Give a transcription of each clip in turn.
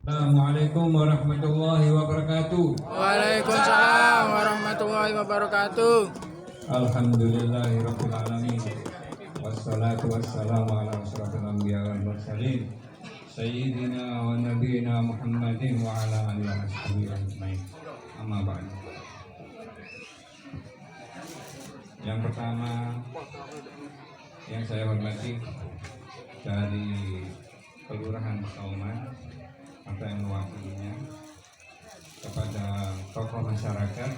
Assalamualaikum warahmatullahi wabarakatuh. Waalaikumsalam warahmatullahi wabarakatuh. Alhamdulillahirabbil alamin. Wassalatu wassalamu ala asyrofil anbiya wal mursalin sayyidina wa nabiyina Muhammadin wa ala alihi washabihi ajmain. Amma ba'du. Yang pertama yang saya hormati dari Kelurahan Kauman atau yang mewakilinya, kepada tokoh masyarakat,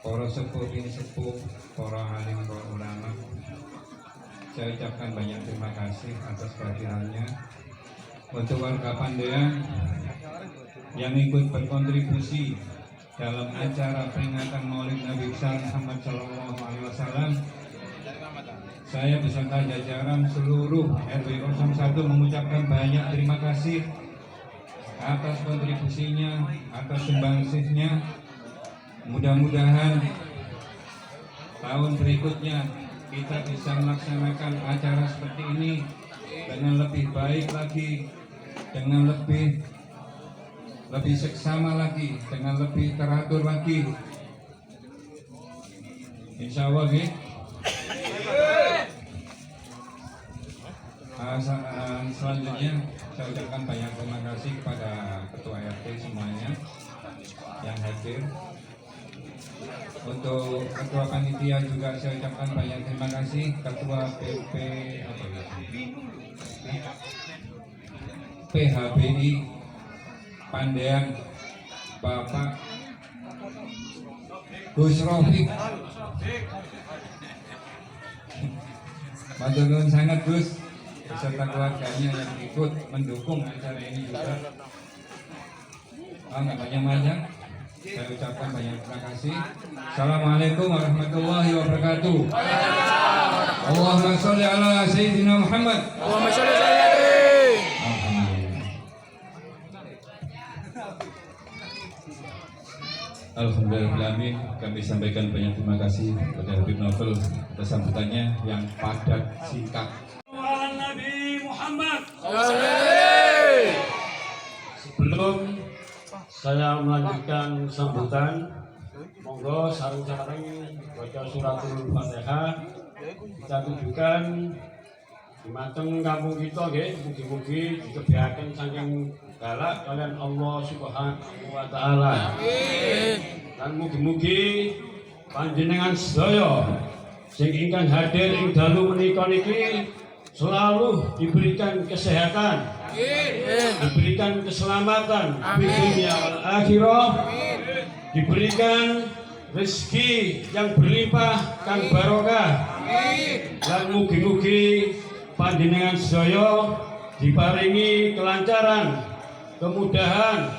para sepuh bin sepuh, para alim, para ulama, saya ucapkan banyak terima kasih atas kehadirannya. Untuk warga Pandean yang ikut berkontribusi dalam acara peringatan Maulid Nabi besar Muhammad SAW, saya beserta jajaran seluruh RW 01 mengucapkan banyak terima kasih atas kontribusinya, atas sumbangsihnya. Mudah-mudahan tahun berikutnya kita bisa melaksanakan acara seperti ini dengan lebih baik lagi, dengan lebih seksama lagi, dengan lebih teratur lagi. Insya Allah ya. Selanjutnya saya ucapkan banyak terima kasih kepada Ketua RT semuanya yang hadir. Untuk Ketua Panitia juga saya ucapkan banyak terima kasih. Ketua PHBI Pandean Bapak Gus Rofik. Matur nuwun sangat Gus, beserta keluarganya yang ikut mendukung acara ini juga. Nggak banyak-banyak, saya ucapkan banyak terima kasih. Assalamualaikum warahmatullahi wabarakatuh. Allahumma sholli ala Sayyidina Muhammad. Allahumma sholli ala Alhamdulillahirrahmanirrahim. Kami sampaikan banyak terima kasih kepada Habib Novel atas sambutannya yang padat, singkat. Nabi Muhammad. Sebelum saya melanjutkan sambutan, monggo sareng-sareng baca suratul Fatihah. Kita tujukan dumateng kampung kita nggih, mugi-mugi dikebiaken saking galak kalian Allah Subhanahu wa taala. Dan mugi-mugi panjenengan sedaya sing ingkang hadir ing dalu menika niki selalu diberikan kesehatan, diberikan keselamatan di dunia wal akhirah, diberikan rezeki yang berlimpah kang barokah, dan mugi-mugi panjenengan sedaya diparingi kelancaran, kemudahan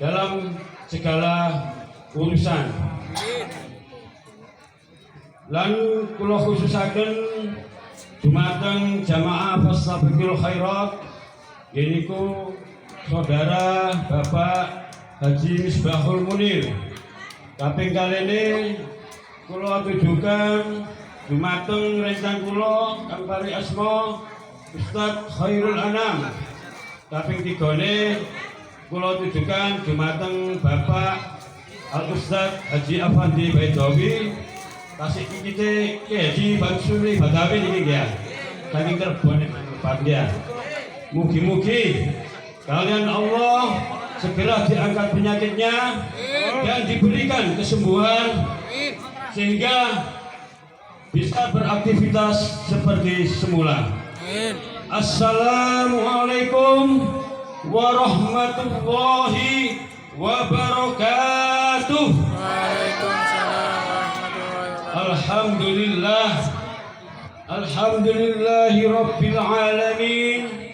dalam segala urusan. lan kula khususaken dumateng jamaah Fastabiqul Khairat yaiku saudara Bapak Haji Misbahul Munir. Kaping kalene kula atujukan dumateng rencang kula kang pari asma Ustaz Khairul Anam. Kaping tigane kula atujukan dumateng Bapak Al Ustaz Haji Afandi Baidawi. Tasik kite Haji Bansuri Badawi niki ya. Saking Cirebon ya. Mugi-mugi kalian Allah segera diangkat penyakitnya dan diberikan kesembuhan sehingga bisa beraktivitas seperti semula. Assalamualaikum warahmatullahi wabarakatuh. Waalaikumsalam warahmatullahi wabarakatuh. Alhamdulillahi rabbil alamin.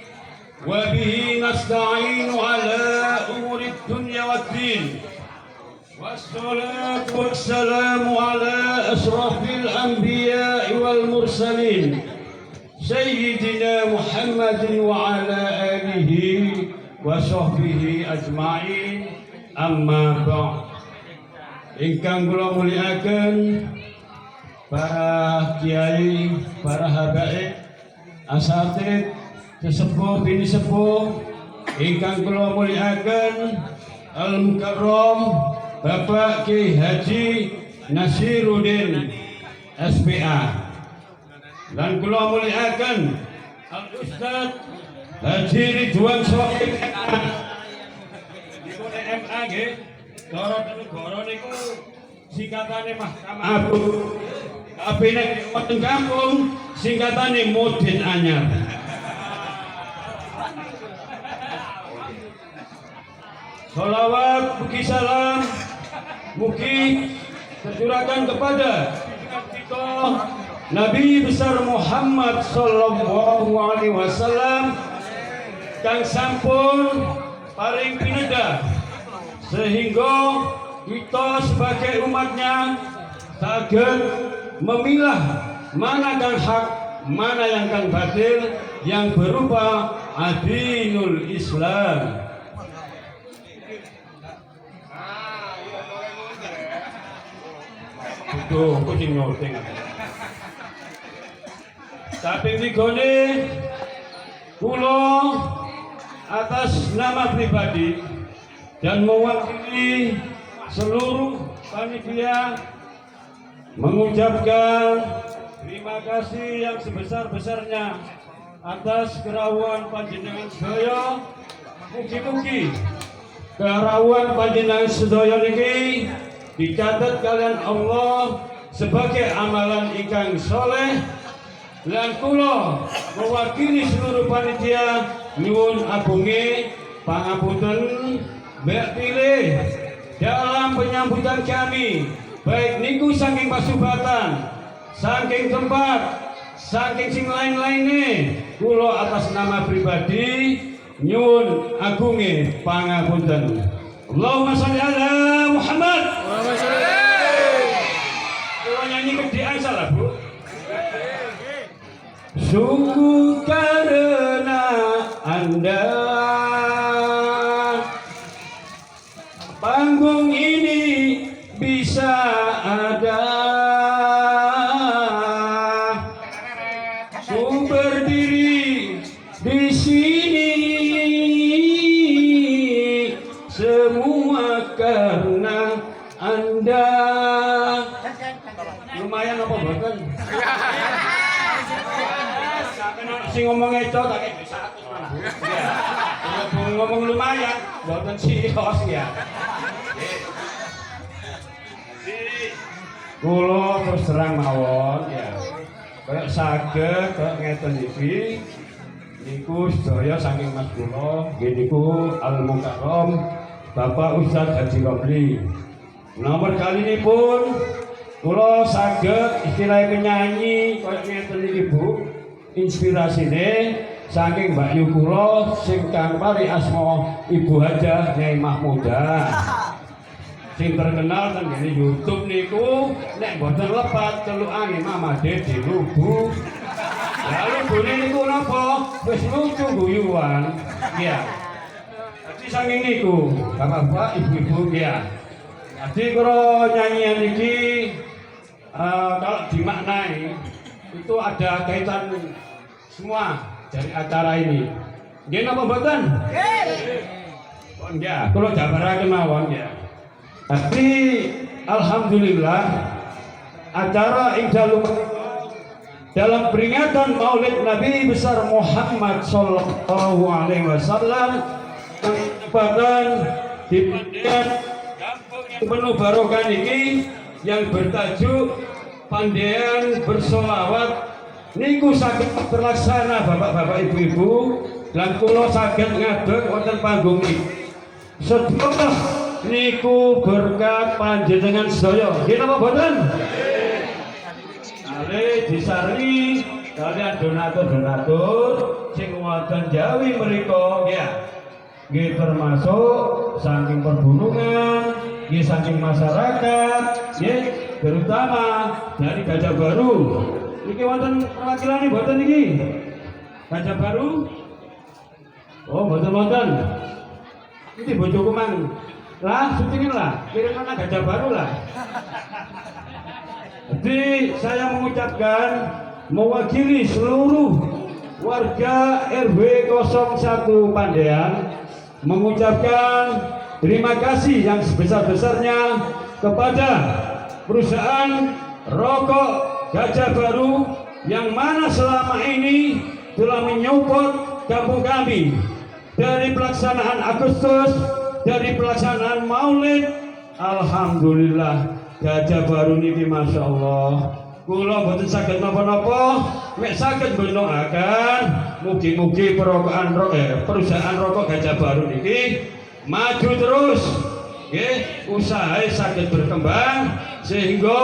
وبه نستعين على أمور الدنيا والدين والصلاة والسلام على أشرف الأنبياء والمرسلين سيدنا محمد وعلى آله وصحبه أجمعين أما بعد. Ingkang kula muliaken para kiai, para habaib, asatid, sesepuh bini sepuh ingkang kula muliaken Al-Mukarram Bapak Ki Haji Nasiruddin SPA dan kula muliaken Al-Ustaz Haji Ridwan Sohib dipun MA nggih Negara niku singkatane Mahkamah Agung tapi nek wonten kampung singkatane Mudin Anyar. Salawat, mugi salam, mugi tercurahkan kepada kita Nabi besar Muhammad sallallahu alaihi wasallam kang sampun paring pinedah sehingga kita sebagai umatnya saged memilah mana kang hak, mana yang kang batil yang berupa adinul Islam. Tuh, kucing nyolting. Tapi tigone kula atas nama pribadi dan mewakili seluruh panitia mengucapkan terima kasih yang sebesar-besarnya atas kerawuhan panjenengan sedaya. Mugi-mugi kerawuhan panjenengan sedaya niki dicatat kalian Allah sebagai amalan ingkang soleh lan kula mewakili seluruh panitia nyuwun agunge pangapunten mbek pilih dalam penyambutan kami baik niku saking pasubatan saking tempat saking sing lain-lainnya kula atas nama pribadi nyuwun agunge pangapunten. Allahumma sholli ala Muhammad. Allahumma sholli alaihi. Kalau nyanyi kedean salah bu. Sungguh karena Anda panggung ini bisa ada. Ku berdiri di sini semua karena Anda. Lumayan apa boten? Si ngomong itu tak kayak bisa. Ngomong lumayan, boten sios ya. Kulo terus terang mawon ya. Kayak saged kok ngeten iki niku sedaya saking Mas kula nggih niku Al-Mukarram Bapak Ustaz Haji Robli. Nomor kali ini pun kula saged istilah penyanyi kaya ngeten iki Bu. Inspirasine saking Mbak Yu kula sing kang pari asma Ibu Hajah Nyai Mahmudah. sing terkenal teng ngene YouTube niku nek mboten lepat celukane Mama Dede lugu. Lalu bune niku napa? Wis lucu guyuan. Iya. Jadi saking niku, Bapak-bapak, Ibu-ibu ya. Jadi kalau nyanyian ini kalau dimaknai itu ada kaitan semua dari acara ini. Nggih napa mboten? Oh ya, kalau jabaraken mawon ya. Tapi alhamdulillah acara Idul dalam peringatan Maulid Nabi besar Muhammad sallallahu alaihi wasallam merupakan di kampung penuh barokah ini yang bertajuk Pandean Bersolawat niku saged terlaksana Bapak-bapak Ibu-ibu lan kula saged ngadeg wonten panggung niki. Sedaya niku berkat panjenengan sedaya. Nggih napa boten? Ale disarni kalian donatur-donatur sing wonten Jawi mriku nggih. Nggih termasuk saking pergunungan, nggih saking masyarakat, nggih terutama dari Gajah Baru. Iki wonten perwakilan boten iki? Gajah Baru? Oh, boten-boten. Iki bojoku mang. Lah, syutingin lah, kirim anak Gajah Baru lah. Jadi saya mengucapkan mewakili seluruh warga RW 01 Pandean mengucapkan terima kasih yang sebesar-besarnya kepada perusahaan rokok Gajah Baru yang mana selama ini telah menyupport kampung kami dari pelaksanaan Agustus, dari pelaksanaan Maulid. Alhamdulillah Gajah Baru niki Masya Allah kula mboten saged napa-napa mek saged mendoakan mugi-mugi perusahaan rokok Gajah Baru niki maju terus nggih usaha saged berkembang sehingga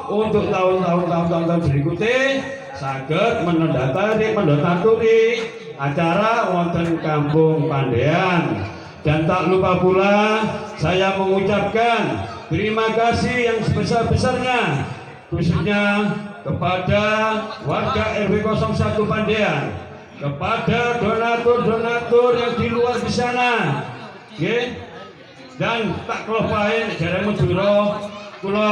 untuk tahun-tahun berikutnya saged mendatanguri acara wonten Kampung Pandean. Dan tak lupa pula saya mengucapkan terima kasih yang sebesar-besarnya khususnya kepada warga RW 01 Pandean, kepada donatur-donatur yang di luar di sana, okay? Dan tak kelupain jarang Madura kula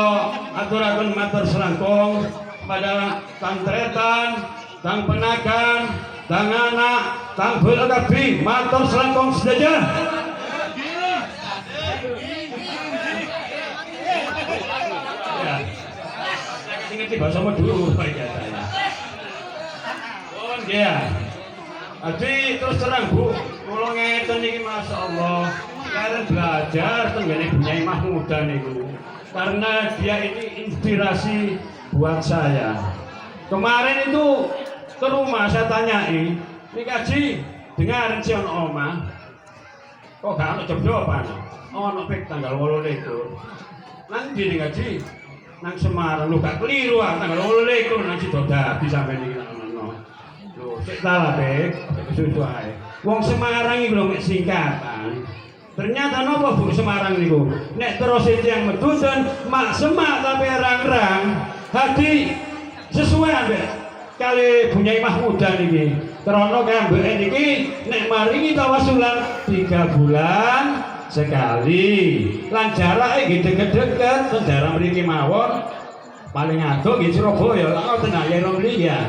aturaken matur selangkung pada Kang Tretan, Kang Penakan, Kang Anak, Kang Bola kabeh matur selangkung sedaya. Ngerti bahasa Madura ya saya. Oh nggih. Jadi terus terang Bu, kula ngeten iki masyaallah, kalian belajar tenggene Bunyai Mahmuda niku. Karena dia ini inspirasi buat saya. Kemarin itu ke rumah saya tanyai, "Nih Kaji, dengar si ono omah. Kok gak ono job-joban? Ono pek tanggal 28. Nang ndi Kaji? Nang Semarang lu gak keliru tanggal 28 nang Sidoarjo sampe niki ngono. Lho, sik salah pek, susu ae. Wong Semarang iki lho mek singkatan. Ternyata napa Bu Semarang niku? Nek terus yang medun mak semak tapi rang-rang. Hadi sesuai ambek kali Bunyai Mahmuda niki. Krana kambeke niki nek maringi tawasulan 3 bulan sekali. Lan jarake nggih deket-deket ten daerah mriki mawon. Paling adoh nggih Surabaya, lha ngoten ya mriki ya.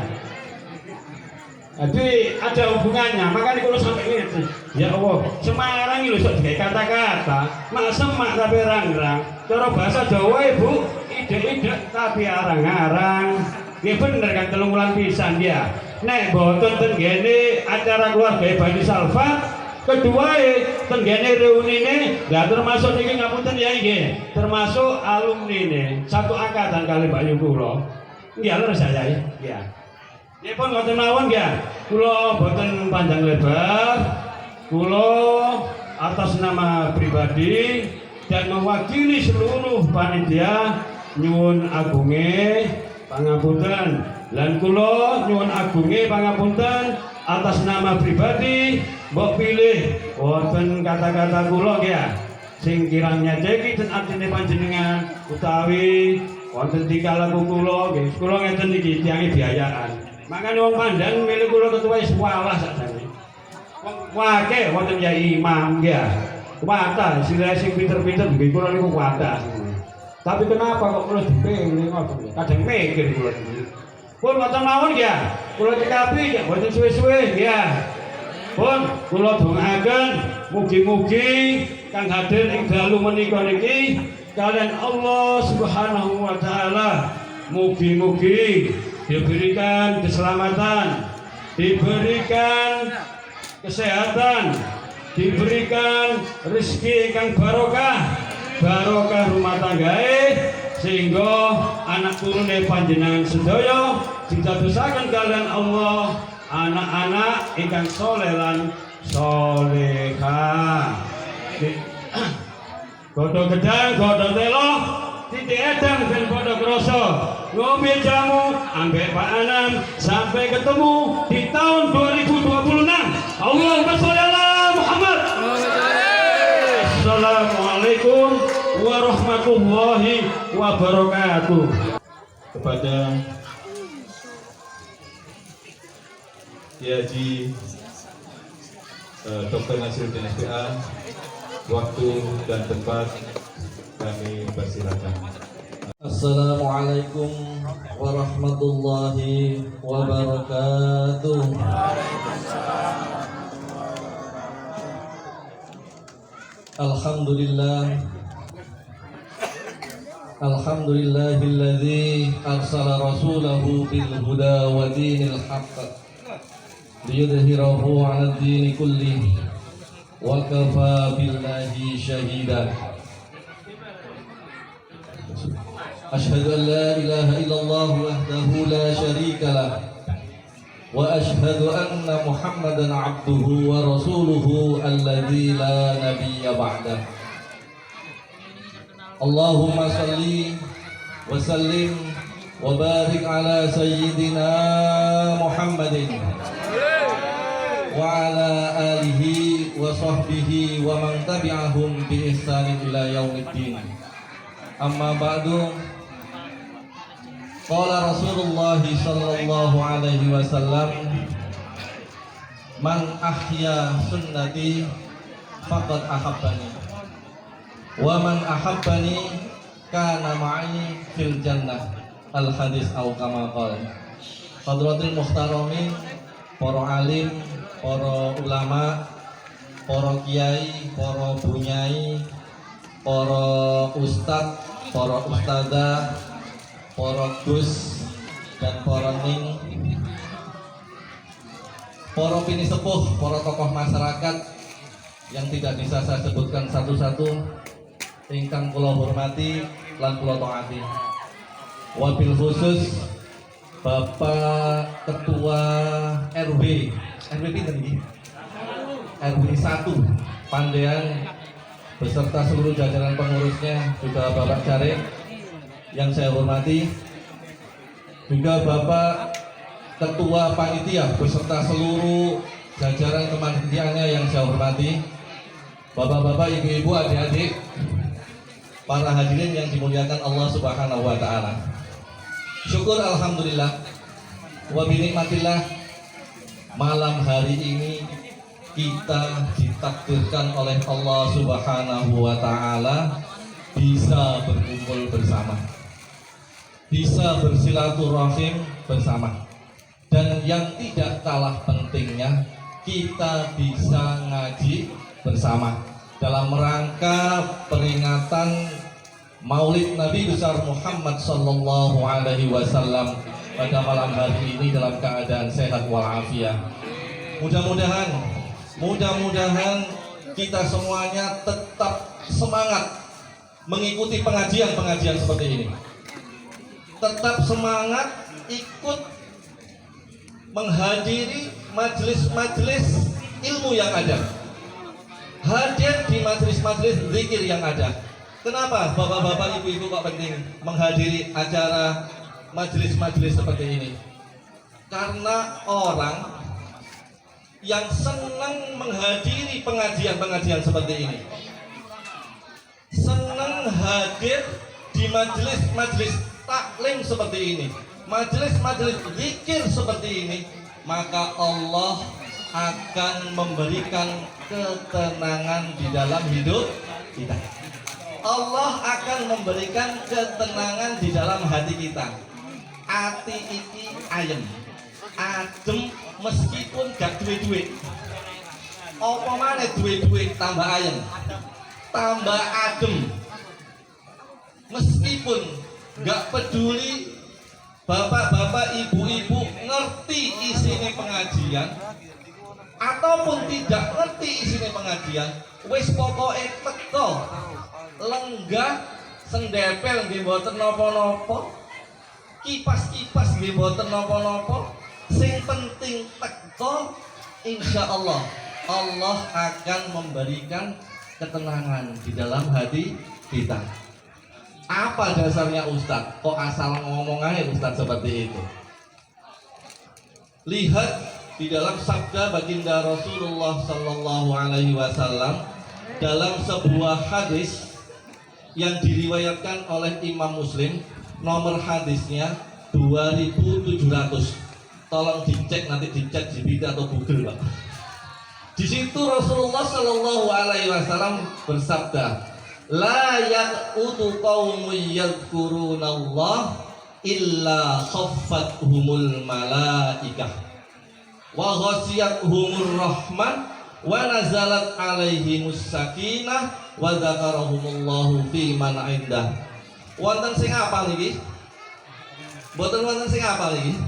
Jadi ada hubungannya, makanya kalau sampai ini, ya Allah, Semarang ini loh sebagai kata-kata, mak semak tapi rang-rang. Cara bahasa Jawa Ibu, ide-ide tapi arang-arang. Ya bener kan 3 bulan pisan dia. Nek boten tenggene acara keluarga Bani Salva, kedua tenggene reunine, nggak termasuk niki ngapunten ya nggih, termasuk alumni ini, satu angkatan kali Mbak Yukulo. Nggih lho saya ya. Ini pun ngoten mawon ya, kula boten panjang lebar, kula atas nama pribadi dan mewakili seluruh panitia nyuwun agunge pangapunten, lan kula nyuwun agunge pangapunten atas nama pribadi mbok pilih wonten kata-kata kula ya. sing kiranya ceki dan artine panjenengan utawi wonten dikala kula nggih kula ngeten iki tiange biayaan. Makane wong Pandan milih kula ketua wis walah sakjane. Wong wake wonten ya imam ya. Kuwata sira sing pinter-pinter nggih kula niku kuwata. Tapi kenapa kok kula dipilih ngoten? Kadang mikir kula niku. Pun wonten mawon ya. Kula cekapi ya wonten suwe-suwe ya. Pun kula dongaaken mugi-mugi kang hadir ing dalu menika niki kalian Allah Subhanahu wa taala mugi-mugi diberikan keselamatan, diberikan kesehatan, diberikan rezeki kang barokah, barokah rumah tanggae sehingga anak turune panjenengan sedaya didadosaken kalian Allah anak-anak ingkang saleh lan salehah. Godho gedang, godho telo, titik edang ben padha krasa. Ngombe jamu ambek Pak Anam sampai ketemu di tahun 2026. Allahumma sholli ala Muhammad. Assalamualaikum warahmatullahi wabarakatuh. Kepada Kiai Haji Dr. Nasiruddin SPA, waktu dan tempat kami persilakan. Assalamualaikum warahmatullahi wabarakatuh. Alhamdulillahilladzi arsala rasulahu bil huda wa dinil haqq liyudhhirahu 'ala ad-dini kullihi wa kafa billahi shahida. Ashhadu an la ilaha illallah wahdahu la syarika lah wa ashhadu anna Muhammadan 'abduhu wa rasuluhu alladzi la nabiyya ba'dah. Allahumma salli wa sallim wa barik ala sayyidina Muhammadin wa ala alihi wa sahbihi wa man tabi'ahum bi ihsanin ila yaumiddin. Amma ba'du. Qala Rasulullah sallallahu alaihi wasallam, man ahya sunnati faqad ahabbani wa man ahabbani kana ma'i fil jannah. Al hadis au kama qala. Hadratil muhtaramin, para alim, para ulama, para kiai, para bunyai, para ustad, para ustadzah, para gus dan para ning, para pini sepuh, para tokoh masyarakat yang tidak bisa saya sebutkan satu-satu, ingkang kula hormati lan kula taati. Wabil khusus Bapak Ketua RW pinten iki? RW 1 Pandean beserta seluruh jajaran pengurusnya, juga Bapak Jarek yang saya hormati, juga Bapak Ketua Panitia beserta seluruh jajaran kepanitiaannya yang saya hormati, Bapak-bapak, ibu-ibu, adik-adik, para hadirin yang dimuliakan Allah Subhanahu wa taala. Syukur alhamdulillah wa binikmatillah, malam hari ini kita ditakdirkan oleh Allah Subhanahu wa taala bisa berkumpul bersama, bisa bersilaturahim bersama, dan yang tidak kalah pentingnya kita bisa ngaji bersama dalam rangka peringatan Maulid Nabi besar Muhammad sallallahu alaihi wasallam pada malam hari ini dalam keadaan sehat walafiat. Mudah-mudahan kita semuanya tetap semangat mengikuti pengajian seperti ini. Tetap semangat ikut menghadiri majelis-majelis ilmu yang ada. Hadir di majelis-majelis zikir yang ada. Kenapa bapak-bapak, ibu-ibu kok penting menghadiri acara majelis-majelis seperti ini? Karena orang yang senang menghadiri pengajian-pengajian seperti ini, senang hadir di majelis taklim seperti ini, majelis zikir seperti ini, maka Allah akan memberikan ketenangan di dalam hidup kita. Allah akan memberikan ketenangan di dalam hati kita. Ati iki ayem, adem meskipun gak duit. Apa mana duit tambah ayem, tambah adem. Meskipun gak peduli bapak-bapak, ibu-ibu ngerti isinya pengajian ataupun tidak ngerti isinya pengajian, wis pokoknya teko lenggah sendepel nggih mboten napa-napa, kipas-kipas nggih mboten napa-napa, sing penting teko, insyaallah Allah akan memberikan ketenangan di dalam hati kita. Apa dasarnya Ustadz? Kok asal ngomong aja Ustadz seperti itu? Lihat di dalam sabda baginda Rasulullah Sallallahu Alaihi Wasallam dalam sebuah hadis yang diriwayatkan oleh Imam Muslim, nomor hadisnya 2700. Tolong dicek, nanti dicek GPT atau Google, Pak. Di situ Rasulullah Sallallahu Alaihi Wasallam bersabda, la yaqutu qaumun yadhkurunallah illa khaffathumul malaikah wa ghasiyatuhumur rahman wa nazalat alaihimus sakinah wa dzakarahumullahu fi man indah. Wonten sing apal niki? Mboten wonten sing apal niki?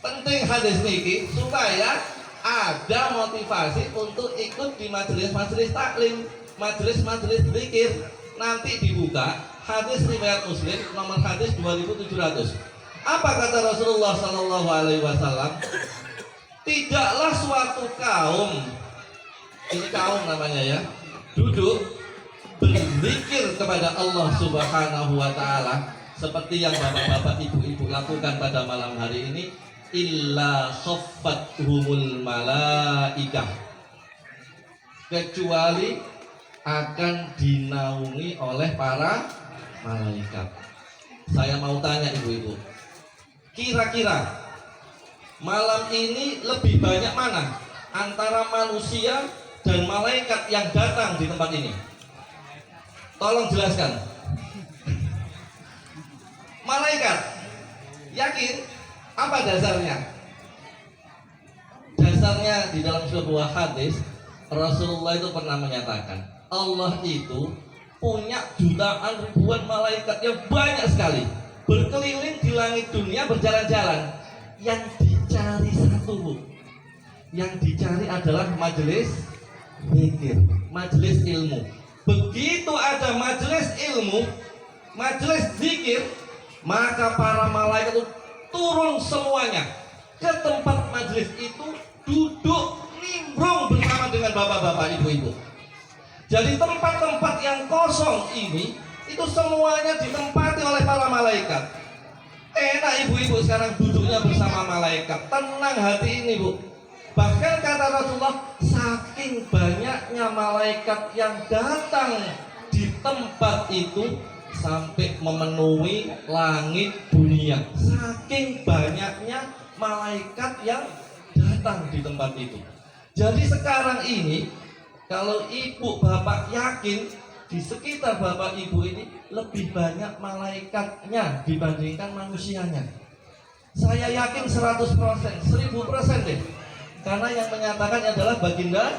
Penting hadis niki supaya ada motivasi untuk ikut di majelis-majelis taklim, majelis-majelis zikir. Nanti dibuka hadis riwayat Muslim nomor hadis 2700. Apa kata Rasulullah Sallallahu Alaihi Wasallam? Tidaklah suatu kaum, ini kaum namanya ya, duduk berzikir kepada Allah Subhanahu Wa Taala seperti yang bapak-bapak, ibu-ibu lakukan pada malam hari ini, illa khaffathumul malaikah, kecuali akan dinaungi oleh para malaikat. Saya mau tanya ibu-ibu, kira-kira malam ini lebih banyak mana antara manusia dan malaikat yang datang di tempat ini? Tolong jelaskan. Malaikat, yakin? Apa dasarnya? Dasarnya di dalam sebuah hadis Rasulullah itu pernah menyatakan, Allah itu punya jutaan ribuan malaikat yang banyak sekali berkeliling di langit dunia, berjalan-jalan. Yang dicari satu, Bu. Yang dicari adalah majelis zikir, majelis ilmu. Begitu ada majelis ilmu, majelis zikir, maka para malaikat itu turun semuanya ke tempat majelis itu, duduk nimbrung bersama dengan bapak-bapak, ibu-ibu. Jadi tempat-tempat yang kosong ini itu semuanya ditempati oleh para malaikat. Enak ibu-ibu sekarang duduknya bersama malaikat, tenang hati ini, Bu. Bahkan kata Rasulullah, saking banyaknya malaikat yang datang di tempat itu sampai memenuhi langit dunia. Saking banyaknya malaikat yang datang di tempat itu. Jadi sekarang ini kalau ibu bapak yakin di sekitar bapak ibu ini lebih banyak malaikatnya dibandingkan manusianya. Saya yakin 100%, 1000% deh. Karena yang menyatakan adalah baginda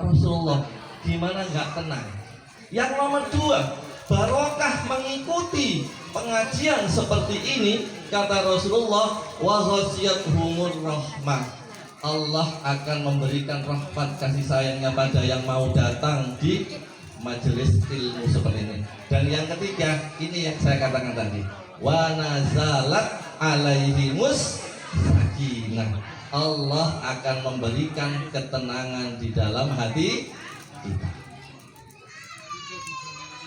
Rasulullah. Gimana nggak tenang? Yang nomor 2, barokah mengikuti pengajian seperti ini, kata Rasulullah, wa ghasiyatuhumur rahmah, Allah akan memberikan rahmat kasih sayangnya pada yang mau datang di majelis ilmu seperti ini. Dan yang ketiga, ini yang saya katakan tadi, wa nazalat alaihimus sakinah, Allah akan memberikan ketenangan di dalam hati kita.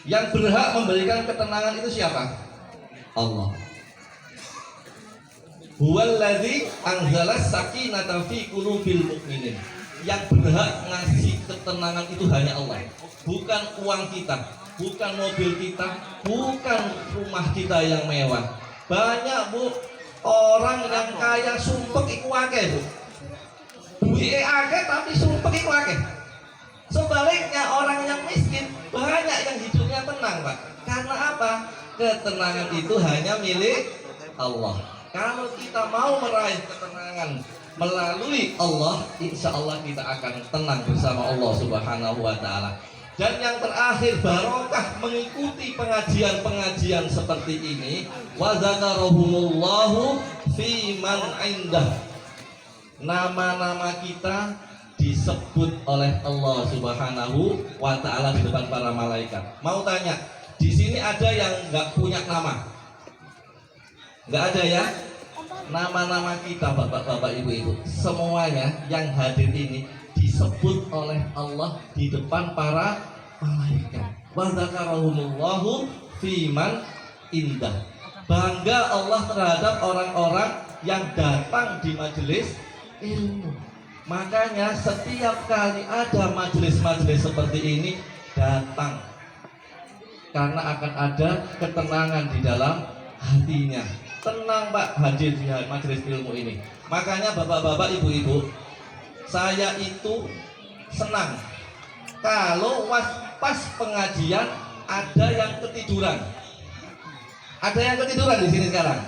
Yang berhak memberikan ketenangan itu siapa? Allah. Huwallazi anzalas sakinata fi qulubil mu'minin yang berhak ngasih ketenangan itu hanya Allah, bukan uang kita, bukan mobil kita, bukan rumah kita yang mewah. Banyak bu orang yang kaya sumpek iku akeh bu, duit akeh tapi sumpek iku akeh. Sebaliknya orang yang miskin banyak yang hidupnya tenang pak. Karena apa? Ketenangan itu hanya milik Allah. Kalau kita mau meraih ketenangan melalui Allah, insya Allah kita akan tenang bersama Allah Subhanahu wa Ta'ala. Dan yang terakhir, barokah mengikuti pengajian-pengajian seperti ini. Wa zakarahumullahu fi man indah. Nama-nama kita disebut oleh Allah Subhanahu wa Ta'ala di depan para malaikat. Mau tanya, di sini ada yang nggak punya nama? Nggak ada ya? Nama-nama kita bapak-bapak ibu-ibu semuanya yang hadir ini disebut oleh Allah di depan para malaikat. Wa zakarahumullahu fi man indah. Bangga Allah terhadap orang-orang yang datang di majelis ilmu. Makanya setiap kali ada majelis-majelis seperti ini datang, karena akan ada ketenangan di dalam hatinya. Tenang pak hadir di majelis ilmu ini. Makanya bapak-bapak ibu-ibu, saya itu senang kalau pas pengajian ada yang ketiduran. Ada yang ketiduran di sini sekarang.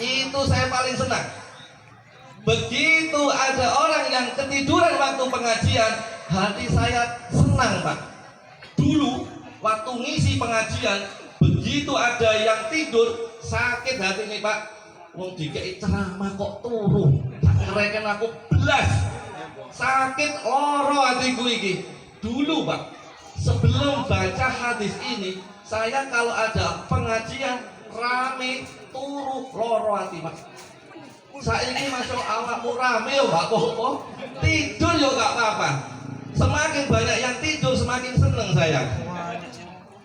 Itu saya paling senang. Begitu ada orang yang ketiduran waktu pengajian, hati saya senang pak. Dulu waktu ngisi pengajian, begitu ada yang tidur, sakit hati nih pak. Wong dikei ceramah kok turu, ngereken aku belas. Sakit loro hatiku iki. Dulu pak, sebelum baca hadis ini, saya kalau ada pengajian rame turu loro hati pak. Saiki masuk awakmu rame yo gak apa-apa, tidur yo gak apa-apa. Semakin banyak yang tidur semakin seneng saya.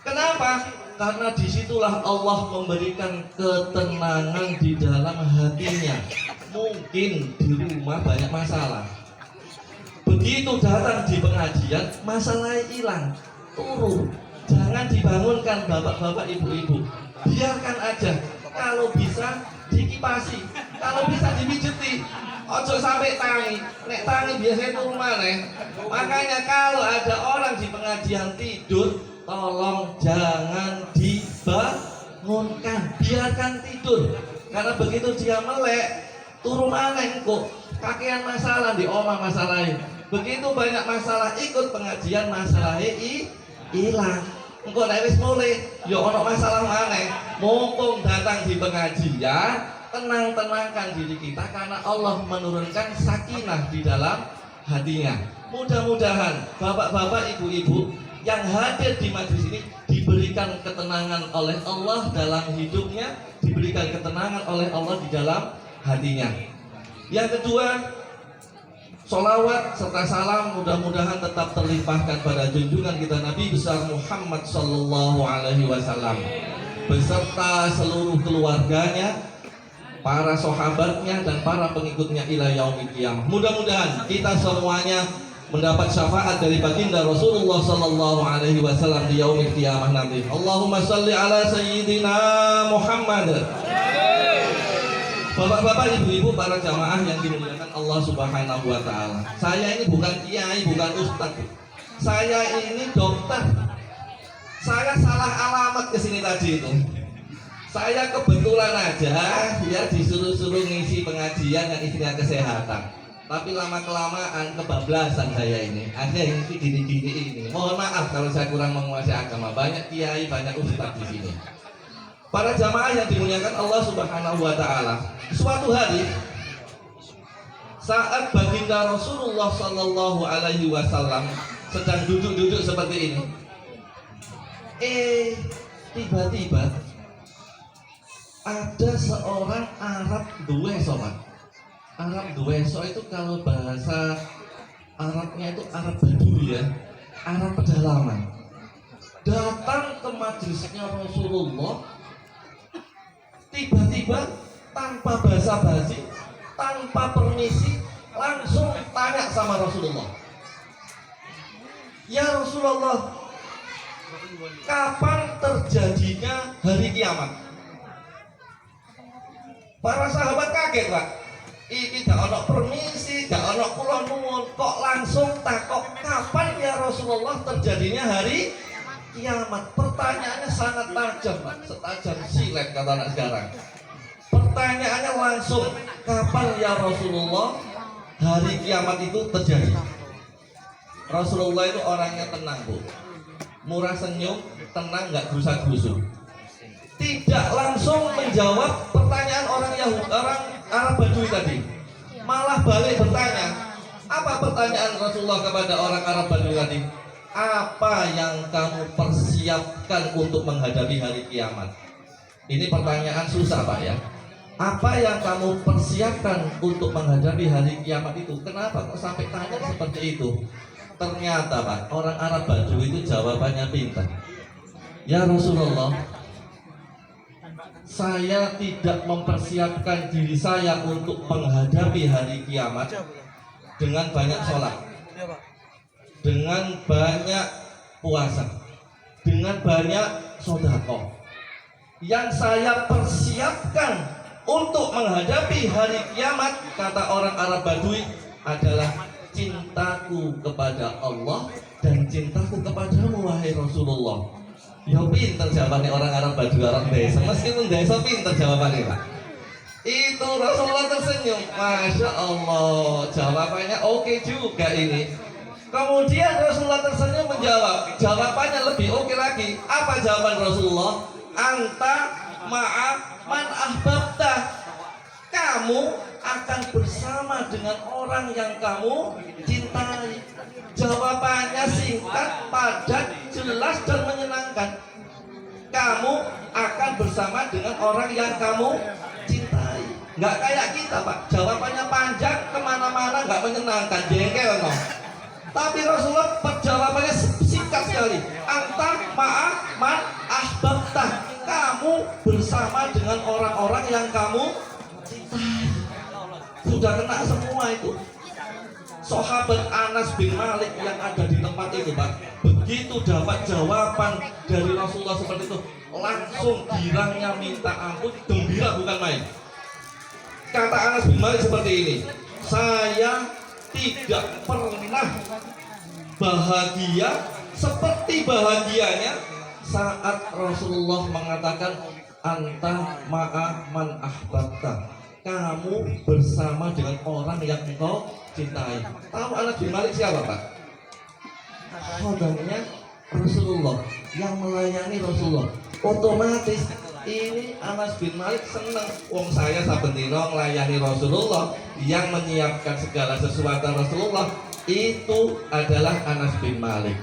Kenapa? Karena disitulah Allah memberikan ketenangan di dalam hatinya. Mungkin di rumah banyak masalah, begitu datang di pengajian masalahnya hilang, turun. Jangan dibangunkan bapak-bapak ibu-ibu, biarkan aja. Kalau bisa dikipasi, kalau bisa dipijeti, ojo sampai tangi. Nek tangi biasanya turun maneh. Makanya kalau ada orang di pengajian tidur, tolong jangan dibangunkan, biarkan tidur. Karena begitu dia melek, turun maneh kok kakean masalah di omah masalahin. Begitu banyak masalah ikut pengajian masalahnya hilang. Engko nek wis mulai ya ono masalah maneh. Mumpung datang di pengajian, tenang-tenangkan diri kita karena Allah menurunkan sakinah di dalam hatinya. Mudah-mudahan bapak-bapak, ibu-ibu yang hadir di majelis ini diberikan ketenangan oleh Allah dalam hidupnya, diberikan ketenangan oleh Allah di dalam hatinya. Yang kedua, sholawat serta salam mudah-mudahan tetap terlimpahkan pada junjungan kita Nabi besar Muhammad Sallallahu Alaihi Wasallam beserta seluruh keluarganya, para sahabatnya dan para pengikutnya ila yaumil qiyamah. Mudah-mudahan kita semuanya mendapat syafaat dari baginda Rasulullah Sallallahu Alaihi Wasallam di yaumil qiyamah nanti. Allahumma salli ala sayyidina Muhammad. Bapak-bapak, ibu-ibu, para jamaah yang dimuliakan Allah Subhanahu wa Ta'ala. Saya ini bukan kiai, bukan ustadz. Saya ini dokter. Saya salah alamat ke sini tadi itu. Saya kebetulan aja ya disuruh-suruh ngisi pengajian yang isinya kesehatan. Tapi lama-kelamaan kebablasan saya ini. Ada yang gini-gini ini. Mohon maaf kalau saya kurang menguasai agama. Banyak kiai, banyak ustadz di sini. Para jamaah yang dimuliakan Allah Subhanahu wa Ta'ala, suatu hari saat baginda Rasulullah Sallallahu Alaihi Wasallam sedang duduk-duduk seperti ini, tiba-tiba ada seorang Arab duweso, Pak. Arab duweso itu kalau bahasa Arabnya itu Arab Badui ya, Arab pedalaman. Datang ke majelisnya Rasulullah. Tiba-tiba tanpa basa-basi, tanpa permisi, langsung tanya sama Rasulullah, ya Rasulullah, kapan terjadinya hari kiamat? Para sahabat kaget, Pak. Ini gak ono permisi, gak ono kula nuwun, kok langsung takok kapan ya Rasulullah terjadinya hari kiamat? Pertanyaannya sangat tajam, Pak. Setajam silet kata anak sekarang. Pertanyaannya langsung, kapan ya Rasulullah hari kiamat itu terjadi? Rasulullah itu orangnya tenang, Bu. Murah senyum, tenang, nggak gerusak-gerusuk. Tidak langsung menjawab pertanyaan orang Yahudi, orang Arab Badui tadi. Malah balik bertanya. Apa pertanyaan Rasulullah kepada orang Arab Badui tadi? Apa yang kamu persiapkan untuk menghadapi hari kiamat? Ini pertanyaan susah, Pak, ya. Apa yang kamu persiapkan untuk menghadapi hari kiamat itu? Kenapa kok sampai tanya seperti itu? Ternyata, Pak, orang Arab Badui itu jawabannya pintar. Ya Rasulullah, saya tidak mempersiapkan diri saya untuk menghadapi hari kiamat dengan banyak sholat, dengan banyak puasa, dengan banyak sedekah. Yang saya persiapkan untuk menghadapi hari kiamat, kata orang Arab Badui, adalah cintaku kepada Allah dan cintaku kepadamu, wahai Rasulullah. Ya pinter jawabannya orang Arab Badui, orang desa. Meskipun desa pinter jawabannya, Pak. Itu Rasulullah tersenyum. Masya Allah, jawabannya oke juga ini. Kemudian Rasulullah tersenyum menjawab. Jawabannya lebih oke lagi. Apa jawaban Rasulullah? Anta ma'a man ahbabta. Kamu akan bersama dengan orang yang kamu cintai. Jawabannya singkat, padat, jelas dan menyenangkan. Kamu akan bersama dengan orang yang kamu cintai. Nggak kayak kita, Pak. Jawabannya panjang, kemana-mana, nggak menyenangkan, jengkel, no. Tapi Rasulullah jawabannya singkat sekali. Anta ma'a man ahbabta. Kamu bersama dengan orang-orang yang kamu cintai. Sudah kena semua itu. Sahabat Anas bin Malik yang ada di tempat itu, Pak, begitu dapat jawaban dari Rasulullah seperti itu, langsung girangnya minta ampun, gembira bukan main. Kata Anas bin Malik seperti ini, saya tidak pernah bahagia seperti bahagianya saat Rasulullah mengatakan anta ma'a man ahbabta. Kamu bersama dengan orang yang engkau cintai. Tahu Anas bin Malik siapa, Pak? Khodamnya Rasulullah, yang melayani Rasulullah. Otomatis ini Anas bin Malik senang. Wong saya saben dina melayani Rasulullah, yang menyiapkan segala sesuatu Rasulullah itu adalah Anas bin Malik.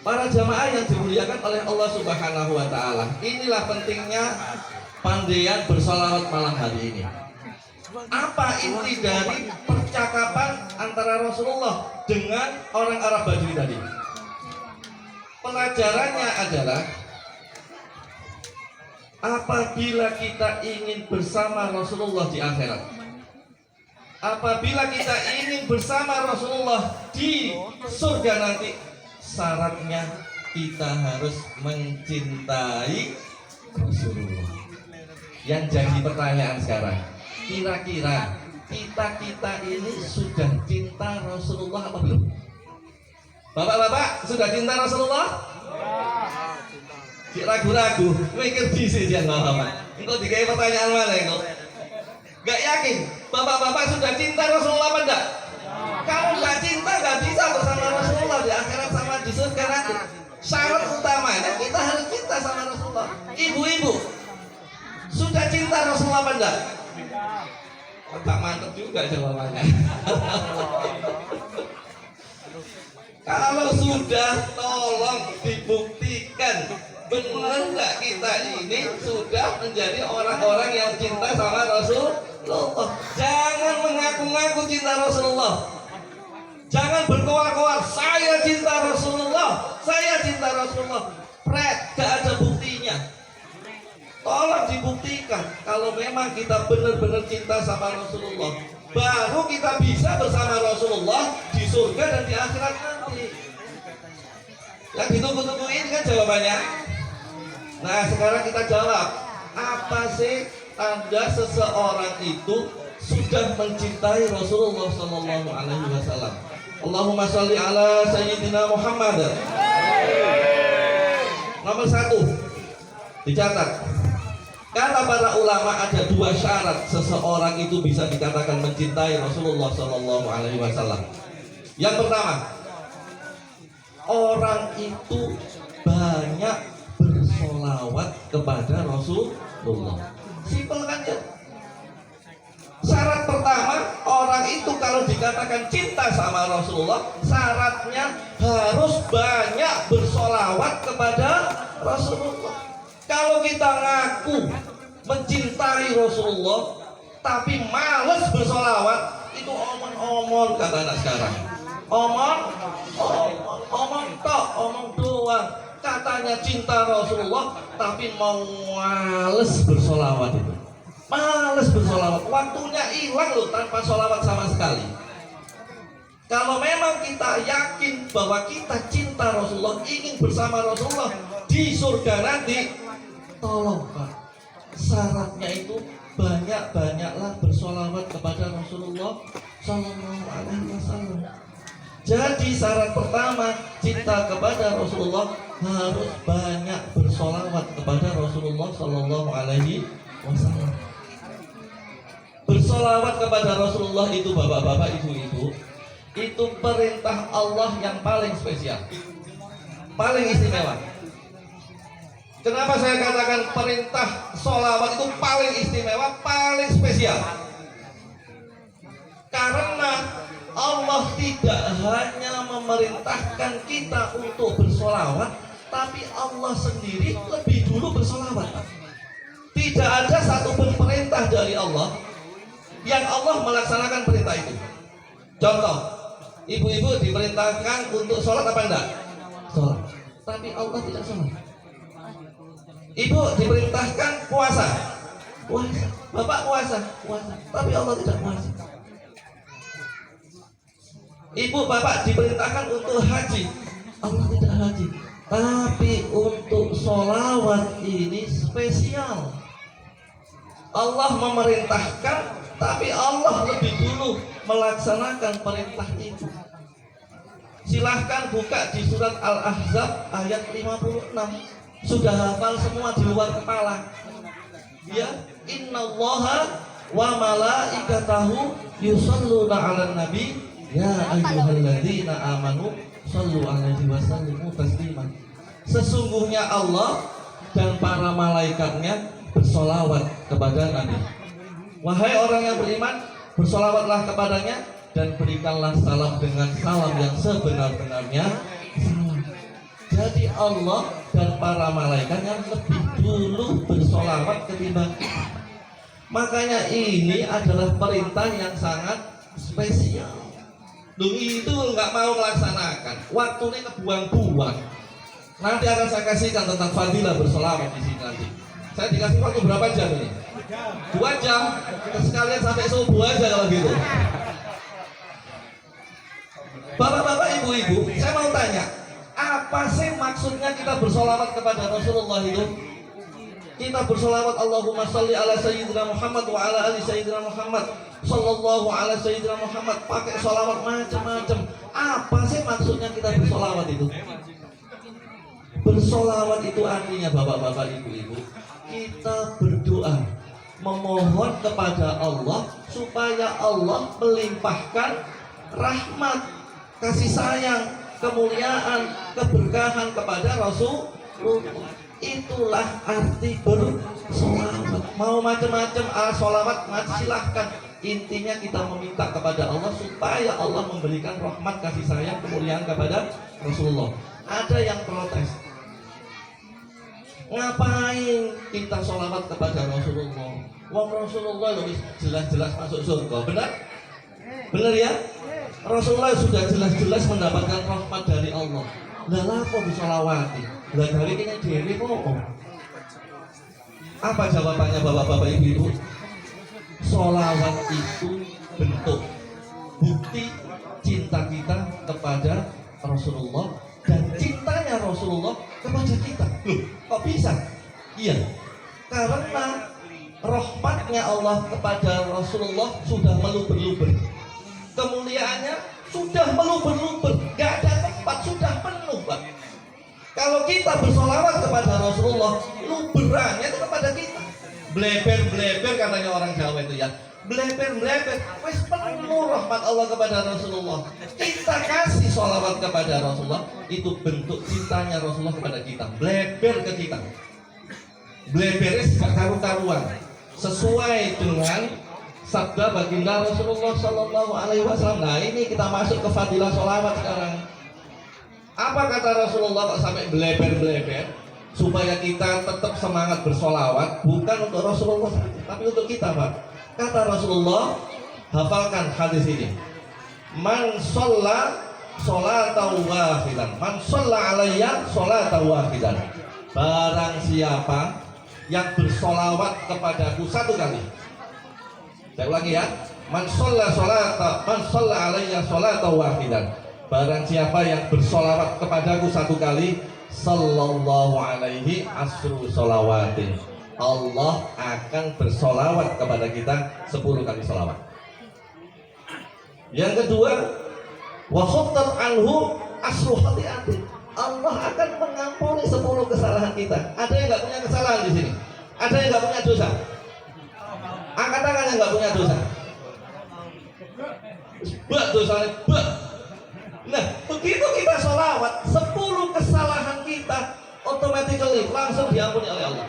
Para jamaah yang dimuliakan oleh Allah Subhanahu wa taala, inilah pentingnya pandaian bersolawat malam hari ini. Apa inti dari percakapan antara Rasulullah dengan orang Arab Badui tadi? Pelajarannya adalah apabila kita ingin bersama Rasulullah di akhirat, apabila kita ingin bersama Rasulullah di surga nanti, syaratnya kita harus mencintai Rasulullah. Yang jadi pertanyaan sekarang, kira-kira kita ini sudah cinta Rasulullah apa belum? Bapak-bapak sudah cinta Rasulullah? Cik ragu-ragu, mikir disi jangan bapak. Engkau dikai pertanyaan mana engkau? Gak yakin? Bapak-bapak sudah cinta Rasulullah apa enggak? Kalau nggak cinta nggak bisa bersama Rasulullah di akhirat sama di surga nanti. Syarat utamanya kita harus cinta sama Rasulullah. Ibu-ibu sudah cinta Rasulullah apa enggak? Tak mantap juga jawabannya. Kalau sudah, tolong dibuktikan benar nggak kita ini sudah menjadi orang-orang yang cinta sama Rasulullah. Jangan mengaku-ngaku cinta Rasulullah. Jangan berkoar-koar, saya cinta Rasulullah, saya cinta Rasulullah. Pret, gak ada buktinya. Tolong dibuktikan kalau memang kita benar-benar cinta sama Rasulullah. baru kita bisa bersama Rasulullah di surga dan di akhirat nanti. Yang ditunggu-tunggu ini kan jawabannya. Nah sekarang kita jawab, apa sih tanda seseorang itu sudah mencintai Rasulullah Sallallahu Alaihi Wasallam? Allahumma sholli ala Sayyidina Muhammad. Nomor 1, dicatat. Kata para ulama ada 2 syarat seseorang itu bisa dikatakan mencintai Rasulullah Sallallahu Alaihi Wasallam. Yang pertama, orang itu banyak bersolawat kepada Rasulullah. Simpel kan ya? Syarat pertama, orang itu kalau dikatakan cinta sama Rasulullah, syaratnya harus banyak bersolawat kepada Rasulullah. Kalau kita ngaku mencintai Rasulullah tapi males bersolawat, itu omong-omong kata anak sekarang. Omong tok, omong doang. Katanya cinta Rasulullah tapi mau males bersolawat itu. Males bersolawat, waktunya hilang loh tanpa solawat sama sekali. Kalau memang kita yakin bahwa kita cinta Rasulullah, ingin bersama Rasulullah di surga nanti, tolong Pak, syaratnya itu banyak-banyaklah bersolawat kepada Rasulullah Sallallahu Alaihi Wasallam. Jadi syarat pertama, cinta kepada Rasulullah harus banyak bersolawat kepada Rasulullah Sallallahu Alaihi Wasallam. Bersolawat kepada Rasulullah itu bapak-bapak, ibu-ibu, itu perintah Allah yang paling spesial, paling istimewa. Kenapa saya katakan perintah sholawat itu paling istimewa, paling spesial? Karena Allah tidak hanya memerintahkan kita untuk bersolawat, tapi Allah sendiri lebih dulu bersolawat. Tidak ada satupun perintah dari Allah yang Allah melaksanakan perintah itu. Contoh, ibu-ibu diperintahkan untuk sholat apa enggak? Sholat. Tapi Allah tidak sholat. Ibu diperintahkan puasa. Puasa. Bapak puasa. Puasa. Tapi Allah tidak puasa. Ibu bapak diperintahkan untuk haji. Allah tidak haji. Tapi untuk sholawat ini spesial. Allah memerintahkan, tapi Allah lebih dulu melaksanakan perintah itu. Silahkan buka di surat Al-Ahzab ayat 56. Sudah hafal semua di luar kepala. Ya, innallaha wa malaikatahu yusholluna 'alan nabi ya ayyuhalladzina amanu shallu 'alaihi wa sallimu taslima. Sesungguhnya Allah dan para malaikatnya bersolawat kepada Nabi. Wahai orang yang beriman, bersolawatlah kepadanya dan berikanlah salam dengan salam yang sebenar-benarnya. Jadi Allah dan para malaikat yang lebih dulu bersolawat ketimbang. Makanya ini adalah perintah yang sangat spesial. Duh itu nggak mau melaksanakan, waktunya kebuang-buang. Nanti akan saya kasihkan tentang fadilah bersolawat di sini nanti. Saya dikasih waktu berapa jam ini? 2 jam. Sekalian sampai subuh aja kalau gitu. Bapak-bapak, ibu-ibu, saya mau tanya, apa sih maksudnya kita bersolawat kepada Rasulullah itu? Kita bersolawat Allahumma sholli ala Sayyidina Muhammad wa ala ali Sayyidina Muhammad sallallahu ala Sayyidina Muhammad, pakai solawat macam-macam. Apa sih maksudnya kita bersolawat itu? Bersolawat itu artinya bapak-bapak, ibu-ibu, kita berdoa memohon kepada Allah supaya Allah melimpahkan rahmat, kasih sayang, kemuliaan, keberkahan kepada Rasulullah. Itulah arti bersolawat. Mau macam-macam solawat, silahkan. Intinya kita meminta kepada Allah supaya Allah memberikan rahmat, kasih sayang, kemuliaan kepada Rasulullah. Ada yang protes, ngapain kita solawat kepada Rasulullah? Wong Rasulullah lebih jelas-jelas masuk surga. Benar? Benar ya? Rasulullah sudah jelas-jelas mendapatkan rahmat dari Allah. Lah apa disolawati? Lah dari ini dhewe kok. Apa jawabannya bapak-bapak, ibu-ibu? Solawat itu bentuk bukti cinta kita kepada Rasulullah dan cintanya Rasulullah kepada kita. Loh, kok bisa? Iya, karena rahmatnya Allah kepada Rasulullah sudah meluber-luber, kemuliaannya sudah meluber-luber, gak ada tempat, sudah penuh, Pak. Kalau kita bersolawat kepada Rasulullah, luberannya itu kepada kita. Bleber-bleber katanya orang Jawa itu ya, bleber-bleber, wes penuh rahmat Allah kepada Rasulullah. Kita kasih sholawat kepada Rasulullah, itu bentuk cintanya Rasulullah kepada kita. Bleber ke kita, blebernya gak karu-karuan, sesuai dengan sabda baginda Rasulullah Sallallahu Alaihi Wasallam. Nah ini kita masuk ke fadilah sholawat sekarang. Apa kata Rasulullah kok sampai bleber-bleber? Supaya kita tetap semangat bersolawat, bukan untuk Rasulullah tapi untuk kita, Pak. Kata Rasulullah, hafalkan hadis ini. Man sholla sholatan wahidan, man sholla alayya sholatan wahidan. Barang siapa yang bersolawat kepadaku satu kali. Saya ulangi ya. Man sholla alayya sholatan wahidan. Barang siapa yang bersolawat kepadaku satu kali, sallallahu alaihi asru sholawatin. Allah akan bersolawat kepada kita 10 kali solawat. Yang kedua, wa khuttat anhu asru khati'atin. Allah akan mengampuni 10 kesalahan kita. Ada yang nggak punya kesalahan di sini? Ada yang nggak punya dosa? Angkat tangan yang nggak punya dosa. Bak dosanya, bak. Nah, begitu kita sholawat, 10 kesalahan kita automatically langsung diampuni oleh Allah.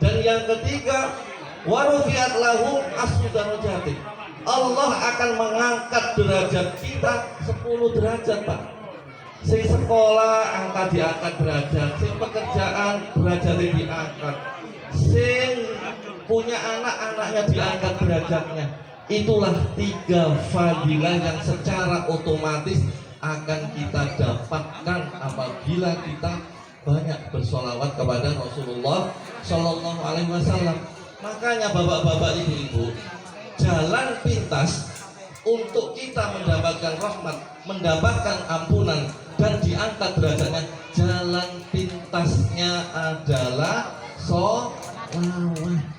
Dan yang ketiga, warufiat lahu asru darajati. Allah akan mengangkat derajat kita 10 derajat, Pak. Sing sekolah angkat diangkat derajat, sing pekerjaan derajat diangkat, sing punya anak-anaknya diangkat derajatnya. Itulah 3 fadilah yang secara otomatis akan kita dapatkan apabila kita banyak bersolawat kepada Rasulullah Shallallahu Alaihi Wasallam. Makanya bapak-bapak, ibu-ibu, jalan pintas untuk kita mendapatkan rahmat, mendapatkan ampunan dan diangkat derajatnya, jalan pintasnya adalah sholawat.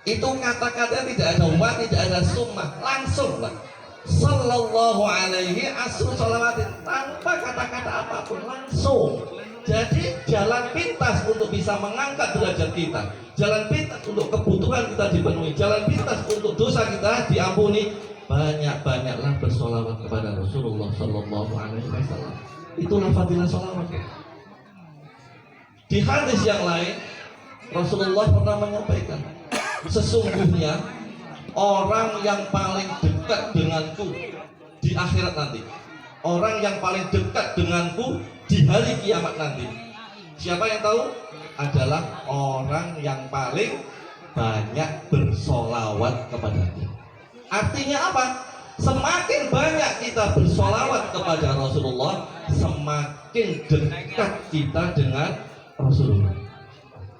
Itu kata-kata tidak ada wa, tidak ada summa, langsung lah. Sallallahu alaihi asru sholawatin, tanpa kata-kata apapun, langsung. Jadi jalan pintas untuk bisa mengangkat derajat kita, jalan pintas untuk kebutuhan kita dipenuhi, jalan pintas untuk dosa kita diampuni. Banyak-banyaklah bersolawat kepada Rasulullah Sallallahu Alaihi Wasallam. Itulah fadilah solawat. Di hadis yang lain, Rasulullah pernah menyampaikan, sesungguhnya orang yang paling dekat denganku di akhirat nanti, orang yang paling dekat denganku di hari kiamat nanti, siapa yang tahu? Adalah orang yang paling banyak bersolawat kepadaku. Artinya apa? Semakin banyak kita bersolawat kepada Rasulullah, semakin dekat kita dengan Rasulullah.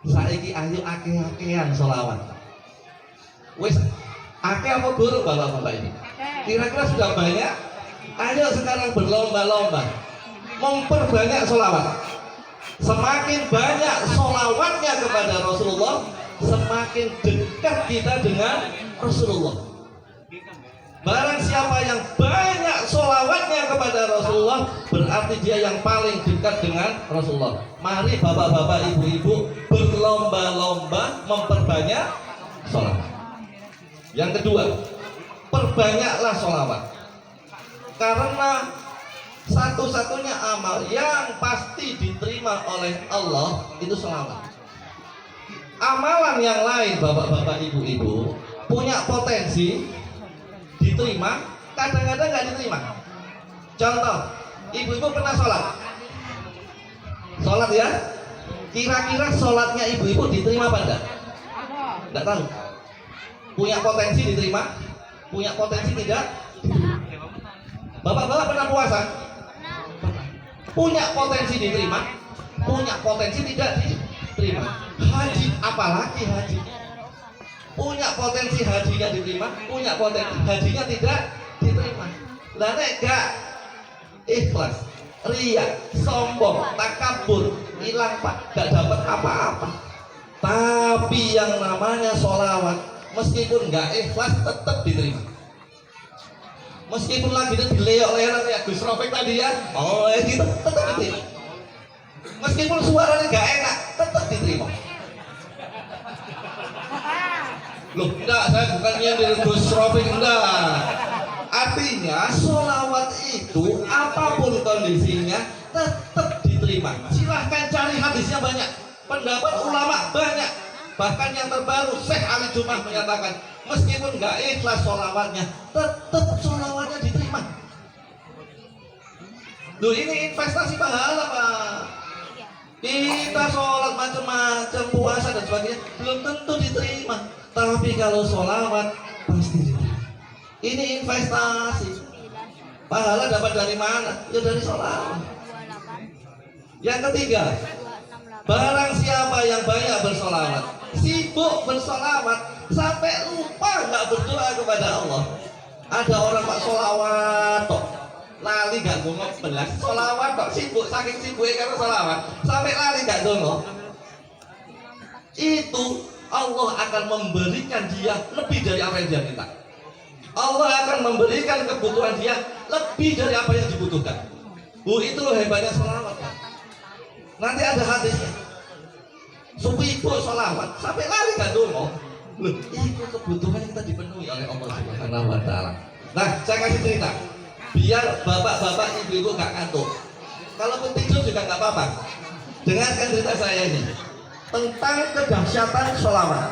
Saiki ayo akeh-akehan solawat. Wes akeh apa guru bapak-bapak ini? Kira-kira sudah banyak? Ayo sekarang berlomba-lomba memperbanyak solawat. Semakin banyak solawatnya kepada Rasulullah, semakin dekat kita dengan Rasulullah. Barang siapa yang banyak solawatnya kepada Rasulullah, berarti dia yang paling dekat dengan Rasulullah. Mari bapak-bapak, ibu-ibu berlomba-lomba memperbanyak solawat. Yang kedua, perbanyaklah solawat. Karena satu-satunya amal yang pasti diterima oleh Allah itu solawat. Amalan yang lain, bapak-bapak, ibu-ibu, punya potensi diterima, kadang-kadang nggak diterima. Contoh, ibu-ibu pernah sholat? Sholat ya? Kira-kira sholatnya ibu-ibu diterima apa enggak? Enggak tahu. Punya potensi diterima, punya potensi tidak? Bapak-bapak pernah puasa? Punya potensi diterima, punya potensi tidak diterima. Haji, apalagi haji. punya potensi hajinya diterima, punya potensi hajinya tidak diterima. Lah nek gak ikhlas, riya, sombong, takabur, hilang Pak, gak dapat apa-apa. Tapi yang namanya sholawat, meskipun gak ikhlas tetap diterima. Meskipun lagi itu dileok-leok kayak Gus Rofik tadi ya, oh gitu tetap diterima. Meskipun suaranya gak enak, tetap diterima. Loh, enggak, saya bukan nyindir Gus Rofik, enggak. Artinya sholawat itu apapun kondisinya tetap diterima. Silahkan cari hadisnya banyak, pendapat ulama banyak. Bahkan yang terbaru Syekh Ali Jumah menyatakan meskipun nggak ikhlas sholawatnya, tetap sholawatnya diterima. Loh, ini investasi pahala Pak. Kita sholat macam-macam, puasa dan sebagainya belum tentu diterima. Tapi kalau sholawat pasti diterima. Ini investasi. Pahala dapat dari mana? Ya dari sholawat. Yang ketiga, barang siapa yang banyak bersolawat, sibuk bersolawat sampai lupa nggak berdoa kepada Allah. Ada orang Pak solawat tok, lali gak dongo belas, solawat tok, sibuk saking sibuknya karena solawat sampai lali gak dongo. Itu Allah akan memberikan dia lebih dari apa yang dia minta. Allah akan memberikan kebutuhan dia lebih dari apa yang dibutuhkan. Itu loh hebatnya sholawat. Nanti ada hadisnya. Supiku sholawat sampai lari gak dulu. Loh, itu kebutuhan yang kita dipenuhi oleh Allah Subhanahu wa Ta'ala. Nah, saya kasih cerita biar bapak-bapak ibu-ibu gak ngantuk. Kalaupun tidur juga gak apa-apa. Dengarkan cerita saya ini tentang kedahsyatan sholawat.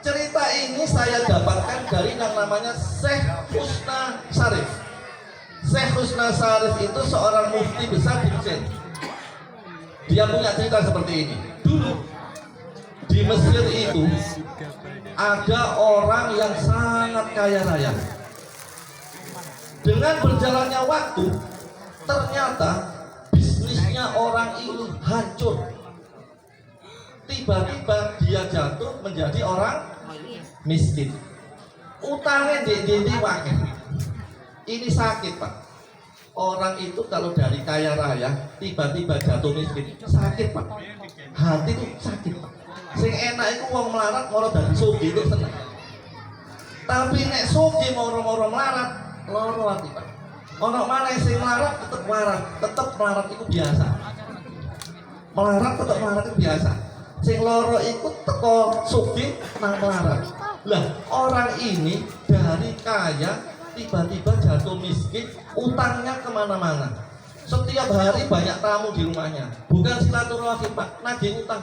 Cerita ini saya dapatkan dari yang namanya Syekh Husna Syarif. Syekh Husna Syarif itu seorang mufti besar di Mesir. Dia punya cerita seperti ini. Dulu di Mesir itu ada orang yang sangat kaya raya. Dengan berjalannya waktu, ternyata bisnisnya orang ini hancur. Tiba-tiba dia jatuh menjadi orang miskin. Utangnya di wakil. Ini sakit Pak. Orang itu kalau dari kaya raya tiba-tiba jatuh miskin, sakit Pak. Hati itu sakit Pak. Sing enak itu wong melarat moro dadi sugih itu seneng. Tapi nek sugih moro-moro melarat, loro ati Pak. Ono maneh sing melarat tetep melarat itu biasa. Melarat tetep melarat itu biasa. Sing loro ikut teko sugih nang melarat. Lah orang ini dari kaya tiba-tiba jatuh miskin, utangnya kemana-mana. Setiap hari banyak tamu di rumahnya. Bukan silaturahim Pak, nagih utang.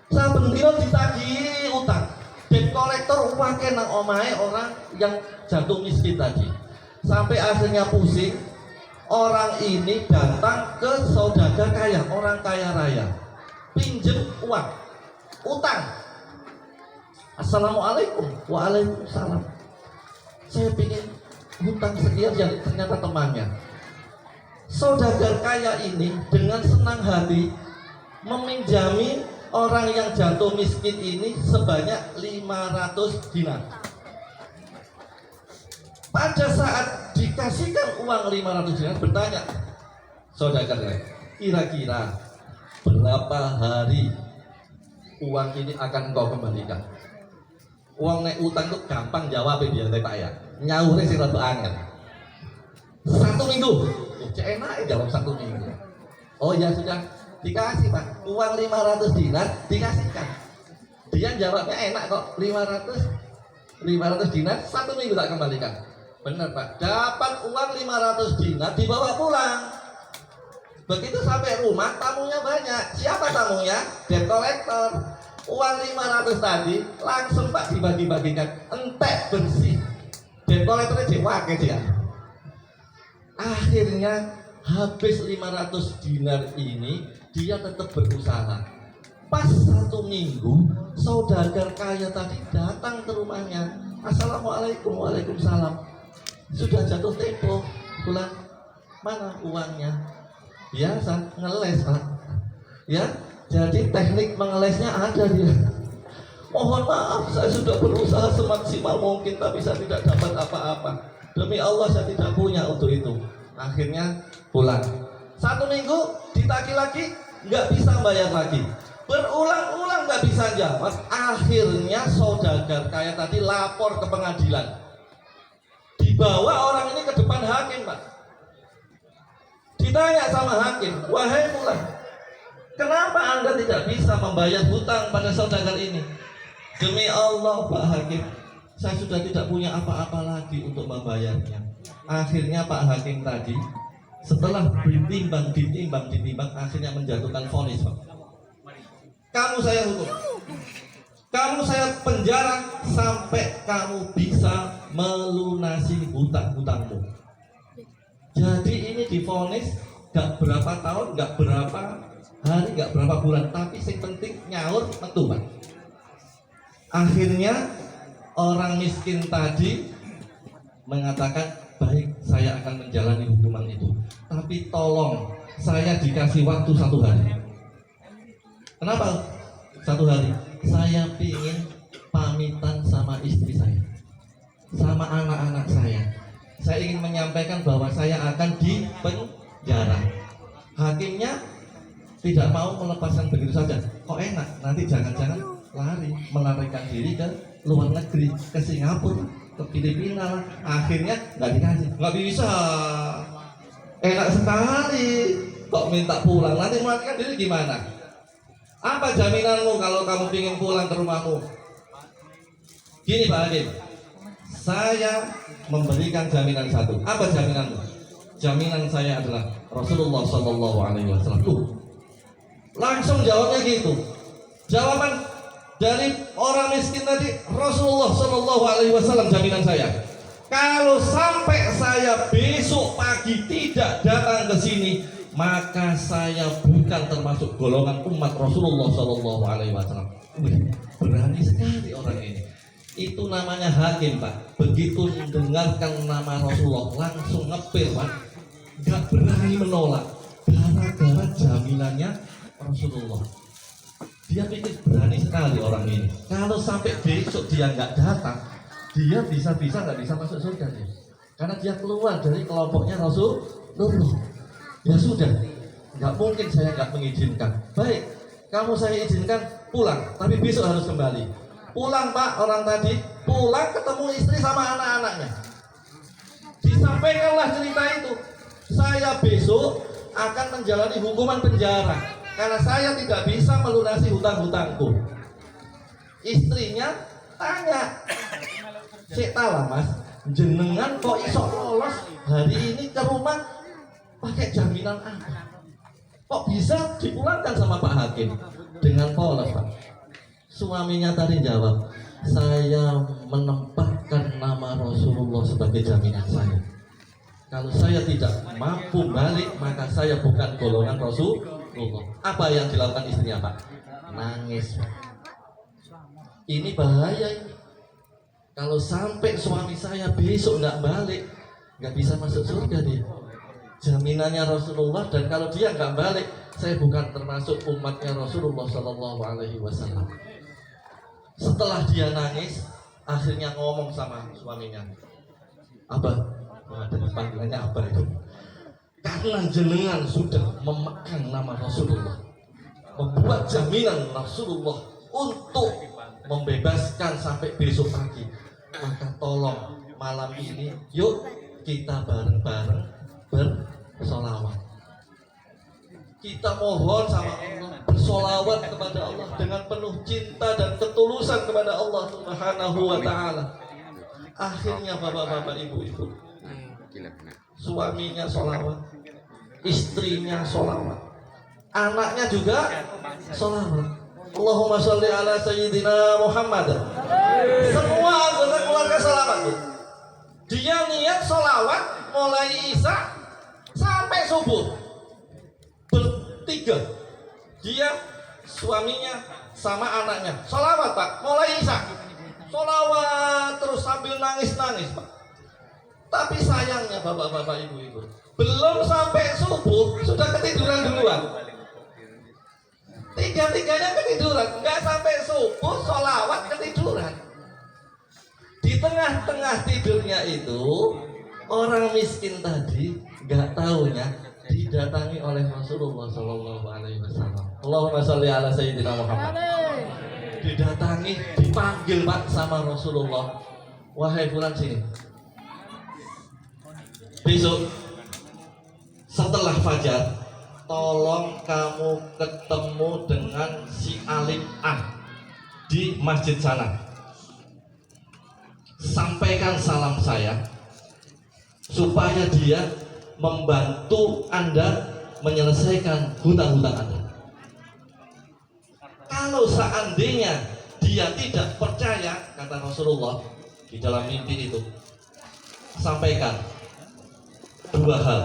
Saben dina ditagih utang. Debt kolektor uangnya nang omahe orang yang jatuh miskin tadi. Sampai akhirnya pusing. Orang ini datang ke saudagar kaya, orang kaya raya. Pinjem uang, utang. Assalamualaikum. Waalaikumsalam. Saya ingin hutang sekian, jadi ternyata temannya. Saudagar kaya ini dengan senang hati meminjami orang yang jatuh miskin ini sebanyak 500 dinar. Pada saat dikasihkan uang 500 dinar, bertanya saudagar, kira-kira berapa hari uang ini akan kau kembalikan? Uang naik utang itu gampang jawab dia Pak ya. Nyaure sing rada angel. 1 minggu. Cek enak jawab 1 minggu. Oh ya sudah dikasih Pak. Uang 500 dinar dikasihkan. Dia jawabnya enak kok. 500 dinar 1 minggu tak kembalikan. Benar Pak. Dapat uang 500 dinar dibawa pulang. Begitu sampai rumah tamunya banyak. Siapa tamunya? Debt collector. Uang 500 tadi langsung Pak dibagi-bagikan, entek bersih. Debt collectornya jewake dia. Akhirnya habis 500 dinar ini, dia tetap berusaha. Pas 1 minggu, saudagar kaya tadi datang ke rumahnya. Assalamualaikum, waalaikumsalam. Sudah jatuh tempo, pulang. Mana uangnya? Biasa ngeles Pak. Ya. Jadi teknik mengelesnya ada dia. Oh mohon maaf, saya sudah berusaha semaksimal mungkin tapi saya tidak dapat apa-apa. Demi Allah saya tidak punya untuk itu. Akhirnya pulang. 1 minggu ditagih lagi, nggak bisa bayar lagi. Berulang-ulang nggak bisa jawab. Akhirnya saudagar kayak tadi lapor ke pengadilan. Dibawa orang ini ke depan hakim, Pak. Ditanya sama hakim, wahai fulan, kenapa Anda tidak bisa membayar hutang pada saudagar ini? Demi Allah, Pak Hakim, saya sudah tidak punya apa-apa lagi untuk membayarnya. Akhirnya Pak Hakim tadi, setelah ditimbang, akhirnya menjatuhkan vonis, Pak. Kamu saya hukum, kamu saya penjara sampai kamu bisa melunasi hutang-hutangmu. Jadi ini divonis gak berapa tahun, gak berapa hari, gak berapa bulan, tapi yang penting nyaur metu, Pak. Akhirnya orang miskin tadi mengatakan, baik, saya akan menjalani hukuman itu, tapi tolong saya dikasih waktu 1 hari. Kenapa 1 hari? Saya ingin pamitan sama istri saya, sama anak-anak saya. Saya ingin menyampaikan bahwa saya akan dipenjara. Hakimnya tidak mau melepaskan begitu saja. Kok enak? Nanti jangan-jangan melarikan diri ke luar negeri, ke Singapura, ke Filipina. Akhirnya nggak dikasih, nggak bisa. Enak sekali. Kok minta pulang? Nanti melarikan diri gimana? Apa jaminanmu kalau kamu ingin pulang ke rumahmu? Gini Pak Hakim, saya memberikan jaminan satu. Apa jaminanmu? Jaminan saya adalah Rasulullah Shallallahu Alaihi Wasallam. Langsung jawabnya gitu. Jawaban dari orang miskin tadi, Rasulullah Shallallahu Alaihi Wasallam jaminan saya. Kalau sampai saya besok pagi tidak datang ke sini, maka saya bukan termasuk golongan umat Rasulullah Shallallahu Alaihi Wasallam. Berani sekali orang ini. Itu namanya hakim, Pak. Begitu mendengarkan nama Rasulullah langsung ngepil, Pak. Gak berani menolak gara-gara jaminannya Rasulullah. Dia pikir berani sekali orang ini. Kalau sampai besok dia nggak datang, dia bisa-bisa nggak bisa masuk surga dia. Karena dia keluar dari kelompoknya Rasulullah. Ya sudah, nggak mungkin saya nggak mengizinkan. Baik, kamu saya izinkan pulang, tapi besok harus kembali. Pulang Pak, orang tadi pulang ketemu istri sama anak-anaknya. Disampaikanlah cerita itu. Saya besok akan menjalani hukuman penjara karena saya tidak bisa melunasi hutang-hutangku. Istrinya tanya, "Cek tahu Mas, jenengan kok iso lolos hari ini ke rumah pakai jaminan apa? Kok bisa dipulangkan sama Pak Hakim?" Dengan polos, Pak. Suaminya tadi jawab, "Saya menempatkan nama Rasulullah sebagai jaminan saya. Kalau saya tidak mampu balik, maka saya bukan golongan Rasulullah." Apa yang dilakukan istrinya, Pak? Nangis. Ini bahaya ini. Kalau sampai suami saya besok nggak balik, nggak bisa masuk surga dia. Jaminannya Rasulullah, dan kalau dia nggak balik, saya bukan termasuk umatnya Rasulullah Shallallahu Alaihi Wasallam. Setelah dia nangis, akhirnya ngomong sama suaminya, "Abah," ada panggilannya Abah itu, "karena jenengan sudah memegang nama Rasulullah, membuat jaminan Rasulullah untuk membebaskan sampai besok pagi, maka tolong malam ini yuk kita bareng-bareng bersolawat. Kita mohon sama Allah, bersolawat kepada Allah dengan penuh cinta dan ketulusan kepada Allah Subhanahu wa Ta'ala." Akhirnya bapak-bapak, ibu-ibu, suaminya solawat, istrinya solawat, anaknya juga solawat. Allahumma sholli ala Sayyidina Muhammad. Semua anggota keluarga solawat. Dia niat solawat mulai isya sampai subuh. Bertiga, dia, suaminya, sama anaknya solawat Pak, mulai isya solawat terus sambil nangis-nangis Pak. Tapi sayangnya bapak-bapak, ibu-ibu, belum sampai subuh sudah ketiduran duluan. Tiga-tiganya ketiduran, nggak sampai subuh solawat ketiduran. Di tengah-tengah tidurnya itu orang miskin tadi nggak taunya didatangi oleh Rasulullah Shallallahu Alaihi Wasallam. Allahumma sholli ala Sayyidina Muhammad. Didatangi, dipanggil Pak sama Rasulullah. Wahai fulan sini. Besok setelah fajar, tolong kamu ketemu dengan si alim A di masjid sana. Sampaikan salam saya supaya dia membantu Anda menyelesaikan hutang-hutang Anda. Kalau seandainya dia tidak percaya, kata Rasulullah di dalam mimpi itu, sampaikan dua hal.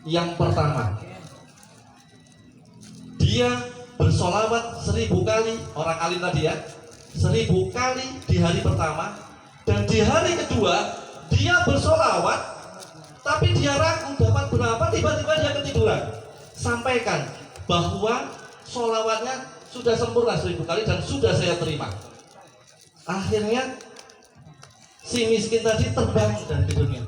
Yang pertama, dia bersolawat 1000 kali, orang alim tadi ya, 1000 kali di hari pertama, dan di hari kedua dia bersolawat, tapi dia ragu dapat berapa, tiba-tiba dia ketiduran. Sampaikan bahwa solawatnya sudah sempurna 1000 kali dan sudah saya terima. Akhirnya si miskin tadi terbangun dari tidurnya.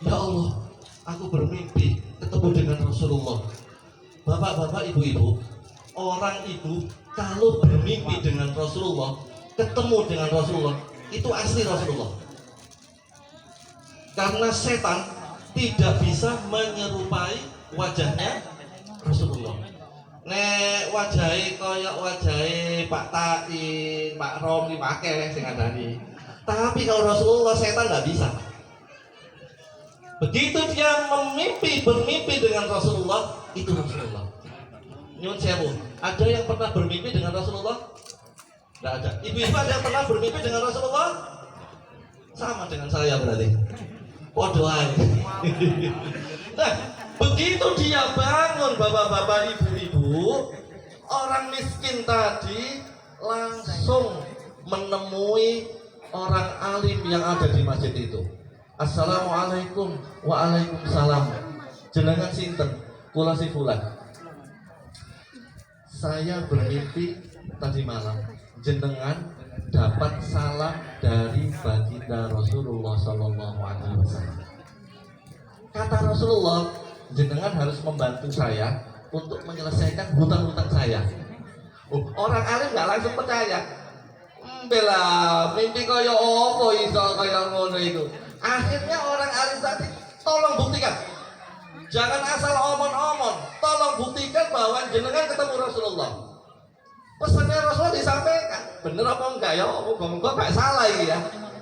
Ya Allah, aku bermimpi ketemu dengan Rasulullah. Bapak-bapak, ibu-ibu, orang itu kalau bermimpi dengan Rasulullah, ketemu dengan Rasulullah, itu asli Rasulullah. Karena setan tidak bisa menyerupai wajahnya Rasulullah. Nek wajahe koyok wajahe Pak Tain, Pak Romli, Pak Keleh sing ngandani. Tapi kalau Rasulullah setan nggak bisa. Begitu dia bermimpi dengan Rasulullah, itu Rasulullah. Nyun sewu, ada yang pernah bermimpi dengan Rasulullah? Nggak ada. Ibu-ibu ada yang pernah bermimpi dengan Rasulullah? Sama dengan saya berarti. Podo ae. Nah, begitu dia bangun, bapak-bapak, ibu-ibu, orang miskin tadi langsung menemui orang alim yang ada di masjid itu. Assalamualaikum. Waalaikumsalam. Jenengan sinten? Kula si fulan. Saya bermimpi tadi malam jenengan dapat salam dari baginda Rasulullah Sallallahu Alaihi Wasallam. Kata Rasulullah, jenengan harus membantu saya untuk menyelesaikan hutang-hutang saya. Orang alim nggak langsung percaya. Bela, mimpi kaya apa iso kaya ngono itu. Akhirnya orang alim tadi, tolong buktikan. Jangan asal omon-omon. Tolong buktikan bahwa jenengan ketemu Rasulullah. Pesannya Rasulullah disampaikan. Bener apa enggak ya? Moga-moga enggak salah ini ya.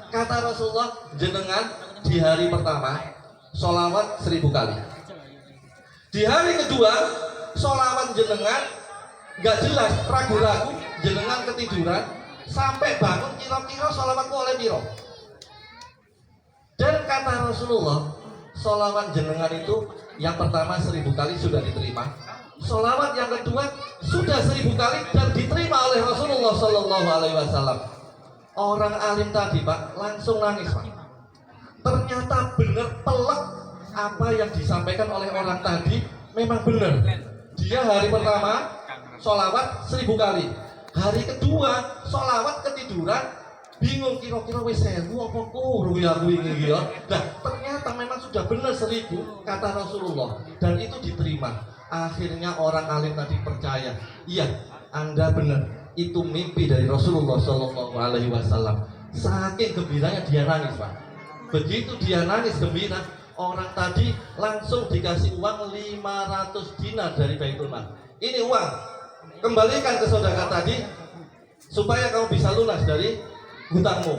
Kata Rasulullah, jenengan di hari pertama sholawat 1000 kali. Di hari kedua sholawat jenengan enggak jelas, ragu-ragu, jenengan ketiduran sampai bangun kira-kira sholawatku oleh piro. Dan kata Rasulullah, sholawat jenengan itu yang pertama 1000 kali sudah diterima. Sholawat yang kedua sudah 1000 kali dan diterima oleh Rasulullah Sallallahu Alaihi Wasallam. Orang alim tadi Pak langsung nangis Pak. Ternyata benar pelek apa yang disampaikan oleh orang tadi memang benar. Dia hari pertama sholawat 1000 kali. Hari kedua sholawat ketiduran, bingung kira-kira wis 1000 apa kurang ya kuwi ya. Nah, ternyata memang sudah benar 1000 kata Rasulullah dan itu diterima. Akhirnya orang alim tadi percaya, iya, Anda benar, itu mimpi dari Rasulullah Shallallahu Alaihi Wasallam. Saking gembiranya dia nangis Pak. Begitu dia nangis gembira, orang tadi langsung dikasih uang 500 dinar dari Baitul Mal. Ini uang, kembalikan ke saudara tadi supaya kamu bisa lunas dari hutangmu.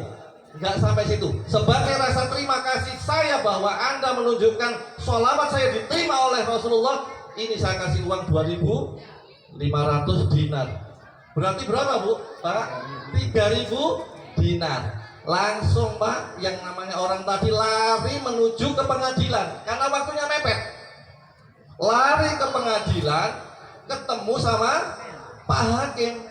Enggak sampai situ. Sebagai rasa terima kasih saya bahwa Anda menunjukkan sholawat saya diterima oleh Rasulullah, ini saya kasih uang 2.500 dinar. Berarti berapa Bu? Pak? 3.000 dinar. Langsung Pak, yang namanya orang tadi lari menuju ke pengadilan karena waktunya mepet. Lari ke pengadilan, ketemu sama Pak Hakim.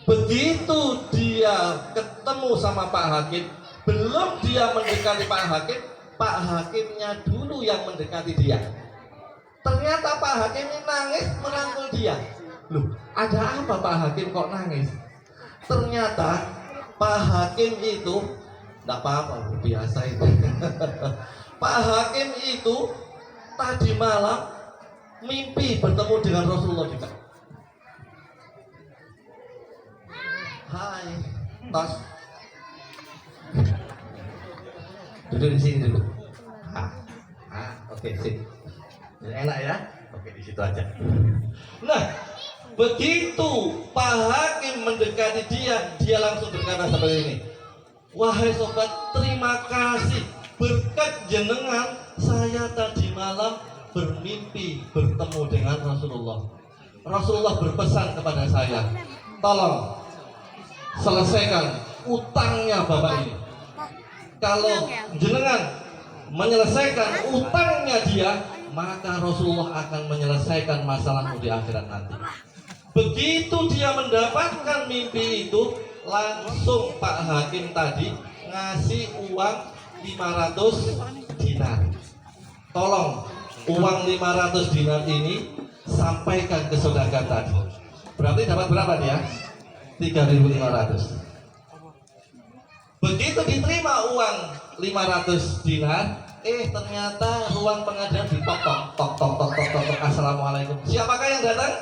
Begitu dia ketemu sama Pak Hakim, belum dia mendekati Pak Hakimnya dulu yang mendekati dia. Ternyata Pak Hakim ini nangis merangkul dia. Loh, ada apa Pak Hakim kok nangis? Ternyata Pak Hakim itu Nggak apa-apa, biasa itu. Pak Hakim itu tadi malam mimpi bertemu dengan Rasulullah juga. Hai, tos. Duduk di sini dulu. Oke, sip. Enak ya? Oke, di situ aja. Nah, begitu Pak Hakim mendekati dia langsung berkata seperti ini. Wahai sobat, terima kasih berkat jenengan saya tadi malam bermimpi bertemu dengan Rasulullah. Rasulullah berpesan kepada saya, tolong selesaikan utangnya bapak ini. Kalau jenengan menyelesaikan utangnya dia, maka Rasulullah akan menyelesaikan masalahmu di akhirat nanti. Begitu dia mendapatkan mimpi itu, langsung Pak Hakim tadi ngasih uang 500 dinar. Tolong uang 500 dinar ini sampaikan ke saudagar tadi. Berarti dapat berapa dia? 3.500. Begitu diterima uang 500 dinar, ternyata ruang pengadilan tok. Assalamualaikum. Siapakah yang datang?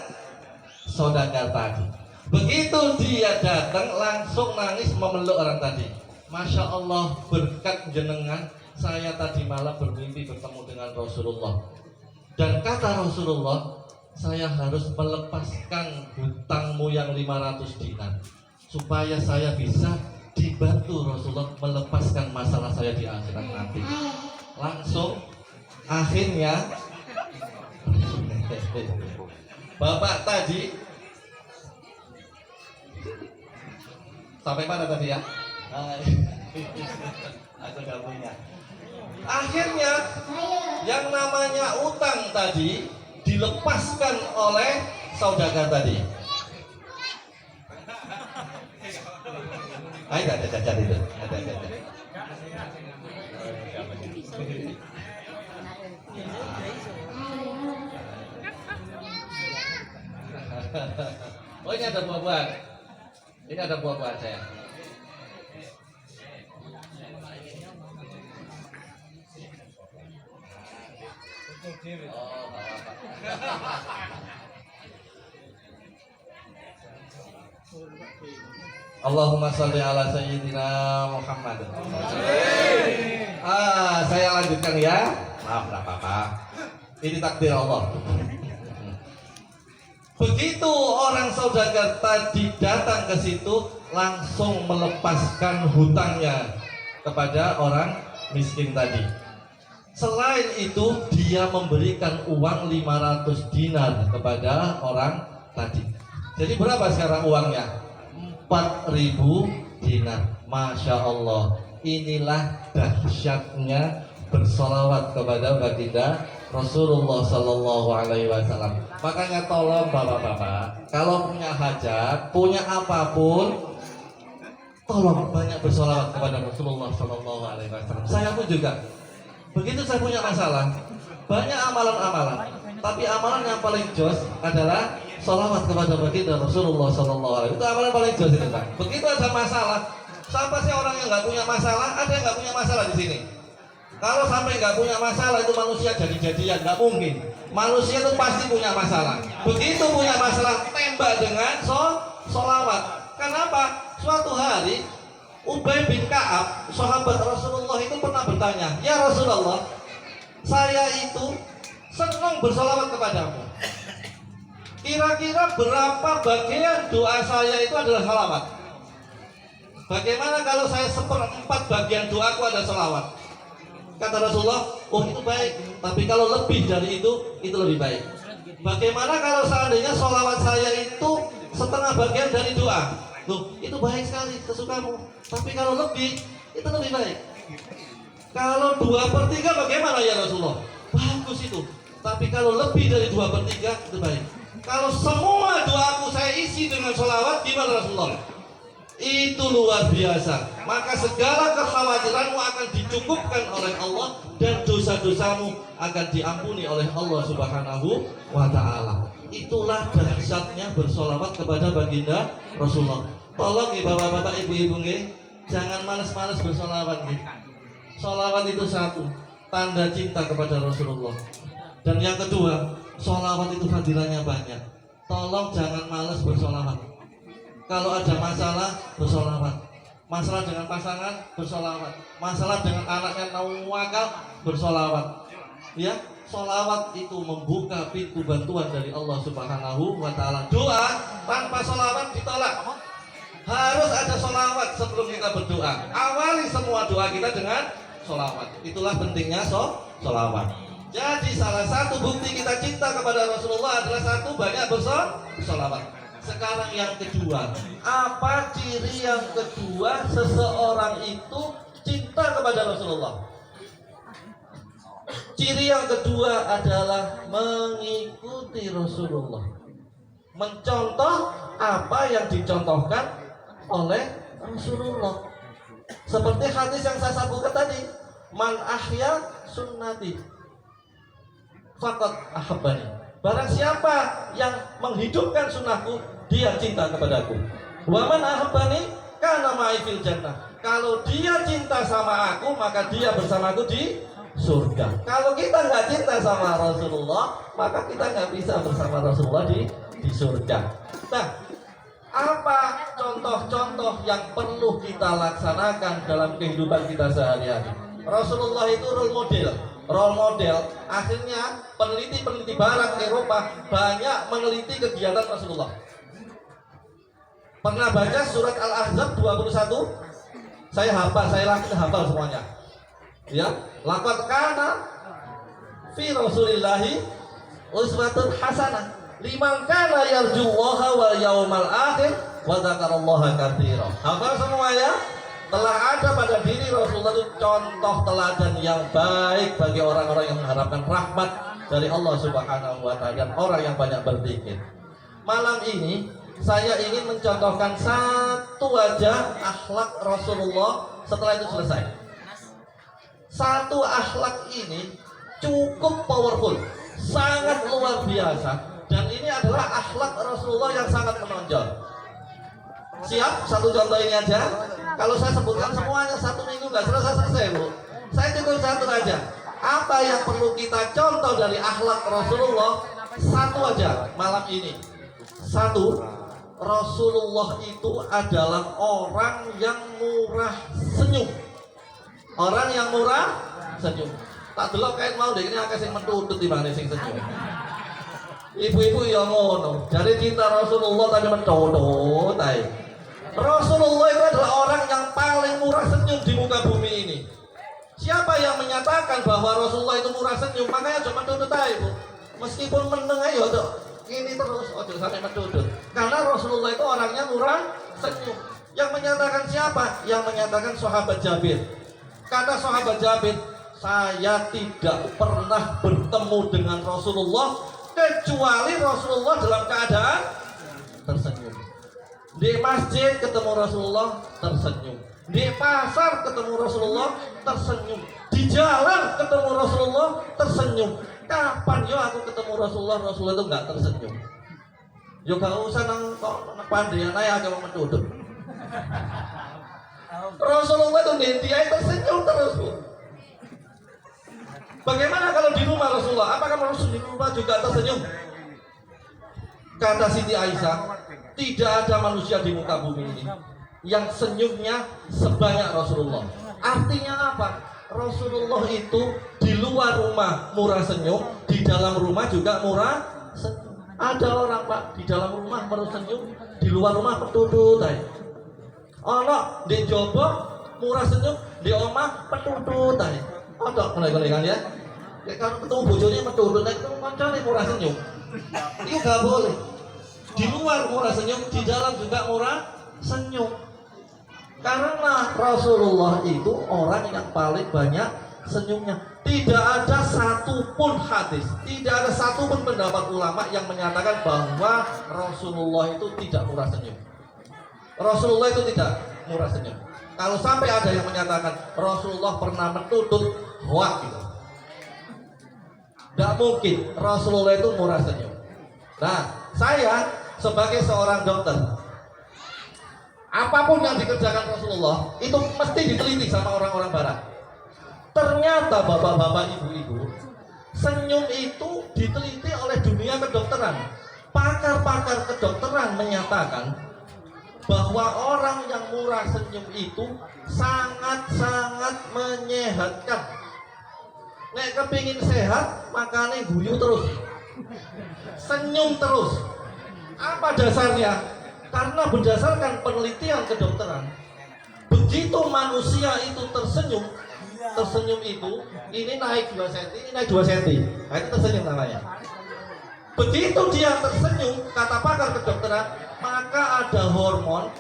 Saudagar tadi. Begitu dia datang, langsung nangis memeluk orang tadi. Masya Allah, berkat jenengan saya tadi malam bermimpi bertemu dengan Rasulullah. Dan kata Rasulullah, saya harus melepaskan hutangmu yang 500 dinar supaya saya bisa dibantu Rasulullah melepaskan masalah saya di akhirat nanti. Langsung akhirnya bapak tadi sampai mana tadi ya? Aku gak punya. Akhirnya yang namanya utang tadi dilepaskan oleh saudagar tadi. Ada itu. Ada. Oh, ini ada buah-buahan. Ini ada buah-buahan saya. Oh, Allahumma sholli ala sayyidina Muhammad. Saya lanjutkan ya. Maaf, enggak apa-apa. Ini takdir Allah. Begitu orang saudagar tadi datang ke situ, langsung melepaskan hutangnya kepada orang miskin tadi. Selain itu, dia memberikan uang 500 dinar kepada orang tadi. Jadi berapa sekarang uangnya? 4.000 dinar. Masya Allah. Inilah dahsyatnya bersolawat kepada baginda Rasulullah Sallallahu Alaihi Wasallam. Makanya tolong bapak-bapak, kalau punya hajat, punya apapun, tolong banyak bersolawat kepada Rasulullah Sallallahu Alaihi Wasallam. Saya pun juga. Begitu saya punya masalah, banyak amalan-amalan, tapi amalan yang paling jos adalah sholawat kepada baginda Rasulullah Sallallahu Alaihi Wasallam. Itu amalan paling jos itu, Pak. Begitu ada masalah, siapa sih orang yang nggak punya masalah? Ada yang nggak punya masalah di sini? Kalau sampai nggak punya masalah itu manusia jadi-jadian, nggak mungkin. Manusia itu pasti punya masalah. Begitu punya masalah, tembak dengan sholawat. Kenapa? Suatu hari Ubay bin Ka'ab, sahabat Rasulullah itu pernah bertanya, ya Rasulullah, saya itu senang bersolawat kepadamu. Kira-kira berapa bagian doa saya itu adalah salawat? Bagaimana kalau saya 1/4 bagian doaku ada salawat? Kata Rasulullah, oh itu baik, tapi kalau lebih dari itu lebih baik. Bagaimana kalau seandainya salawat saya itu 1/2 bagian dari doa? Loh, itu baik sekali, kesukamu. Tapi kalau lebih, itu lebih baik. Kalau 2/3 bagaimana ya Rasulullah? Bagus itu. Tapi kalau lebih dari 2/3 itu baik. Kalau semua doaku saya isi dengan sholawat, gimana Rasulullah? Itu luar biasa. Maka segala kekhawatiranmu akan dicukupkan oleh Allah dan dosa-dosamu akan diampuni oleh Allah Subhanahu wa Ta'ala. Itulah dahsyatnya bersolawat kepada baginda Rasulullah. Tolong ya bapak-bapak, ibu-ibu nggih, jangan malas-malas bersolawat. Solawat itu satu, tanda cinta kepada Rasulullah. Dan yang kedua, solawat itu fadilahnya banyak. Tolong jangan malas bersolawat. Kalau ada masalah, bersolawat. Masalah dengan pasangan, bersolawat. Masalah dengan anaknya nawakal, bersolawat. Ya, solawat itu membuka pintu bantuan dari Allah Subhanahu wa Ta'ala. Doa tanpa solawat ditolak. Harus ada solawat sebelum kita berdoa. Awali semua doa kita dengan solawat. Itulah pentingnya solawat. Jadi salah satu bukti kita cinta kepada Rasulullah adalah satu, banyak bersolawat. Sekarang yang kedua, apa ciri yang kedua seseorang itu cinta kepada Rasulullah? Ciri yang kedua adalah mengikuti Rasulullah, mencontoh apa yang dicontohkan oleh Rasulullah. Seperti hadis yang saya sambungkan tadi, man ahya sunnati faqad ahabbani. Barang siapa yang menghidupkan sunnahku, dia cinta kepadaku. Wa man ahabbani kana ma'i fil jannah. Kalau dia cinta sama aku, maka dia bersamaku di surga. Kalau kita nggak cinta sama Rasulullah, maka kita nggak bisa bersama Rasulullah di surga. Nah, apa contoh-contoh yang perlu kita laksanakan dalam kehidupan kita sehari-hari? Rasulullah itu role model. Akhirnya peneliti-peneliti barat Eropa banyak meneliti kegiatan Rasulullah. Pernah baca surat Al-Ahzab 21? Saya hafal semuanya. Ya, laqad kana fi Rasulillahi uswatun hasanah liman kana yarjullaha wal yaumal akhir wa dzakarallaha katsira. Hafal semua ya? Telah ada pada diri Rasulullah itu contoh teladan yang baik bagi orang-orang yang mengharapkan rahmat dari Allah Subhanahu wa Ta'ala dan orang yang banyak berzikir. Malam ini saya ingin mencontohkan satu aja akhlak Rasulullah, setelah itu selesai. Satu akhlak ini cukup powerful, sangat luar biasa, dan ini adalah akhlak Rasulullah yang sangat menonjol. Siap? Satu contoh ini aja. Kalau saya sebutkan semuanya 1 minggu nggak selesai, Bu. Saya cukup satu aja. Apa yang perlu kita contoh dari akhlak Rasulullah? Satu aja malam ini. Satu, Rasulullah itu adalah orang yang murah senyum. Orang yang murah senyum. Tak delok kayak mau deh, ini akeh sing mentutut timbang sing senyum. Ibu-ibu yang ngono, dari cinta Rasulullah tapi mentutut ae. Rasulullah itu adalah orang yang paling murah senyum di muka bumi ini. Siapa yang menyatakan bahwa Rasulullah itu murah senyum, makanya cuma mentutut ae, Bu. Meskipun meneng ayo ini terus ojo sampai mentutut. Karena Rasulullah itu orangnya murah senyum. Yang menyatakan siapa? Yang menyatakan sahabat Jabir. Kata sahabat Jabir, saya tidak pernah bertemu dengan Rasulullah kecuali Rasulullah dalam keadaan tersenyum. Di masjid ketemu Rasulullah tersenyum. Di pasar ketemu Rasulullah tersenyum. Di jalan ketemu Rasulullah tersenyum. Kapan yo aku ketemu Rasulullah itu nggak tersenyum? Yo gak usah nang pandian ae agak mentudut. Rasulullah itu dia tersenyum terus, Bu. Bagaimana kalau di rumah Rasulullah? Apakah Rasul di rumah juga tersenyum? Kata Siti Aisyah, tidak ada manusia di muka bumi ini yang senyumnya sebanyak Rasulullah. Artinya apa? Rasulullah itu di luar rumah murah senyum, di dalam rumah juga murah senyum. Ada orang, Pak, di dalam rumah murah senyum, di luar rumah petudut ae. Ono di jobo murah senyum, di omah petudut ae. Ono kan ya. Kalau ketemu bojone petudut ae, ketemu kancane murah senyum. Itu gak boleh. Di luar murah senyum, di dalam juga murah senyum. Karena Rasulullah itu orang yang paling banyak senyumnya. Tidak ada satupun hadis, tidak ada satupun pendapat ulama yang menyatakan bahwa Rasulullah itu tidak murah senyum. Rasulullah itu tidak murah senyum. Kalau sampai ada yang menyatakan Rasulullah pernah mentutut, hoak gitu. Tidak mungkin Rasulullah itu murah senyum. Nah, saya sebagai seorang dokter, Apapun yang dikerjakan Rasulullah itu mesti diteliti sama orang-orang barat. Ternyata bapak-bapak, ibu-ibu, senyum itu diteliti oleh dunia kedokteran. Pakar-pakar kedokteran menyatakan bahwa orang yang murah senyum itu sangat-sangat menyehatkan. Nek kepingin sehat, makanya guyu terus, senyum terus. Apa dasarnya? Karena berdasarkan penelitian kedokteran, begitu manusia itu tersenyum itu, ini naik 2 cm, ini naik 2 cm. Nah, itu tersenyum namanya. Begitu dia tersenyum, kata pakar kedokteran, maka ada hormon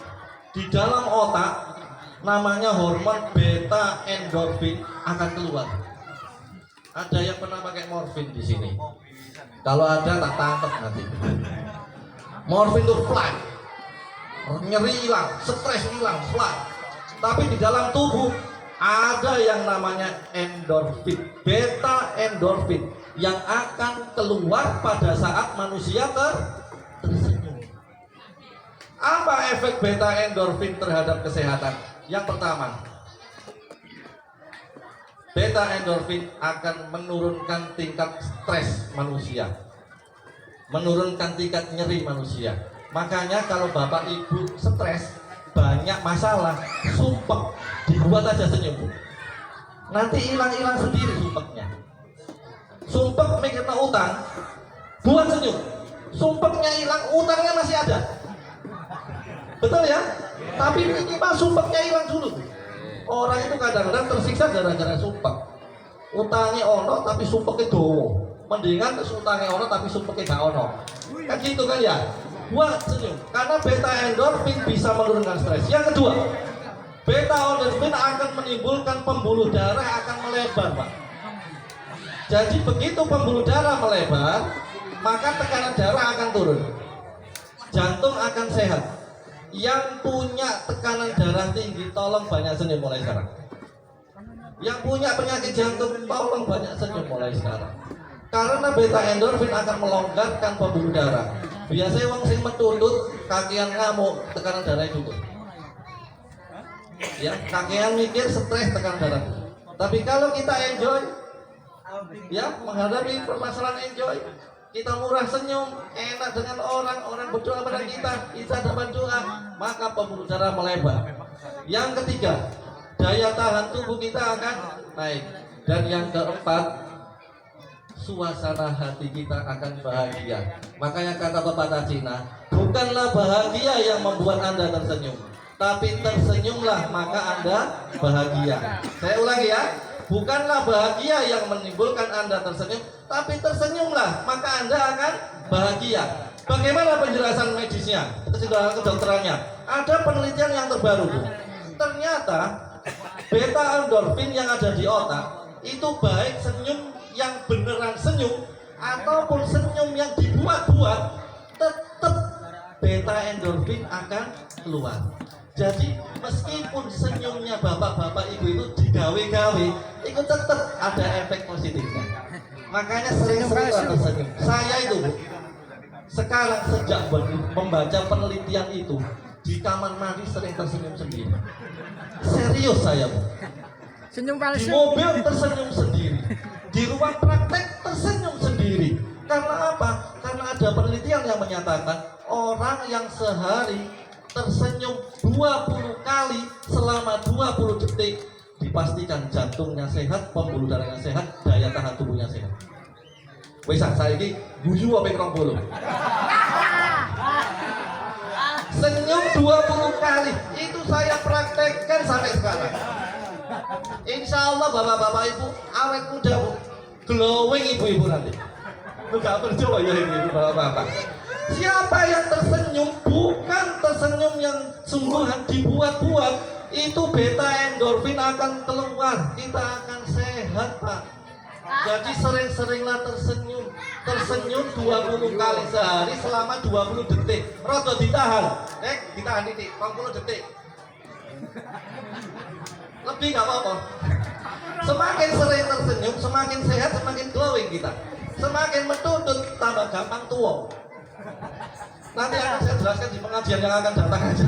di dalam otak, namanya hormon beta endorfin akan keluar. Ada yang pernah pakai morfin di sini? Kalau ada tak tangkap nanti. Morfin itu flat, nyeri hilang, stres hilang, flat. Tapi di dalam tubuh ada yang namanya endorfin, beta endorfin, yang akan keluar pada saat manusia tersenyum. Apa efek beta endorfin terhadap kesehatan? Yang pertama, beta endorfin akan menurunkan tingkat stres manusia, menurunkan tingkat nyeri manusia. Makanya kalau bapak ibu stres, banyak masalah, sumpek, dibuat aja senyum, nanti hilang-hilang sendiri sumpeknya. Sumpek mikir utang, buat senyum, sumpeknya hilang, utangnya masih ada. Betul ya? Tapi minimal sumpeknya hilang dulu. Orang itu kadang-kadang tersiksa gara-gara sumpek. Utangnya ono tapi sumpeknya dowo. Mendingan utangnya ono tapi sumpeknya gak ono. Kan gitu kan ya? Buat senyum, karena beta endorfin bisa menurunkan stres. Yang kedua, beta endorfin akan menimbulkan pembuluh darah akan melebar, Pak. Jadi begitu pembuluh darah melebar, maka tekanan darah akan turun, jantung akan sehat. Yang punya tekanan darah tinggi, tolong banyak senyum mulai sekarang. Yang punya penyakit jantung, tolong banyak senyum mulai sekarang. Karena beta endorfin akan melonggarkan pembuluh darah. Biasanya wong sing metundut, kakian ngamuk, tekanan darah itu. Ya, kakian mikir, stres, tekanan darah. Tapi kalau kita enjoy, ya, menghadapi permasalahan enjoy, kita murah senyum, enak dengan orang berdoa pada kita dapat doa, maka pembuluh darah melebar. Yang ketiga, daya tahan tubuh kita akan naik. Dan yang keempat, suasana hati kita akan bahagia. Makanya kata pepatah Cina, bukanlah bahagia yang membuat Anda tersenyum, tapi tersenyumlah maka Anda bahagia. Saya ulangi ya, bukanlah bahagia yang menimbulkan Anda tersenyum, tapi tersenyumlah maka Anda akan bahagia. Bagaimana penjelasan medisnya, penjelasan kedokterannya? Ada penelitian yang terbaru, Bu. Ternyata beta endorfin yang ada di otak itu baik senyum yang beneran senyum ataupun senyum yang dibuat-buat, tetap beta endorfin akan keluar. Jadi meskipun senyumnya bapak-bapak ibu itu digawe-gawe, itu tetap ada efek positifnya. Makanya sering-sering tersenyum. Saya itu, Bu, sekarang sejak membaca penelitian itu, di kamar mandi sering tersenyum sendiri. Serius saya, Bu. Senyum Di palsu. mobil tersenyum sendiri, di ruang praktek tersenyum sendiri. Karena apa? Karena ada penelitian yang menyatakan orang yang sehari tersenyum 20 kali selama 20 detik dipastikan jantungnya sehat, pembuluh darahnya sehat, daya tahan tubuhnya sehat. Wes saiki guyu apa yang 20. Senyum 20 kali itu saya praktekkan sampai sekarang. Insya Allah bapak-bapak ibu awet muda, Bu, glowing ibu-ibu nanti. Enggak percaya ya ibu bapak-bapak. Siapa yang tersenyum bukan tersenyum yang sungguhan dibuat-buat, itu beta endorfin akan keluar, kita akan sehat, Pak. Jadi sering-seringlah tersenyum. Tersenyum 20 kali sehari selama 20 detik. Rodo ditahan. Ditahan titik 20 detik. Lebih nggak apa-apa. Semakin sering tersenyum, semakin sehat, semakin glowing kita. Semakin menuntut, tambah gampang tua. Nanti akan saya jelaskan di pengajian yang akan datang aja.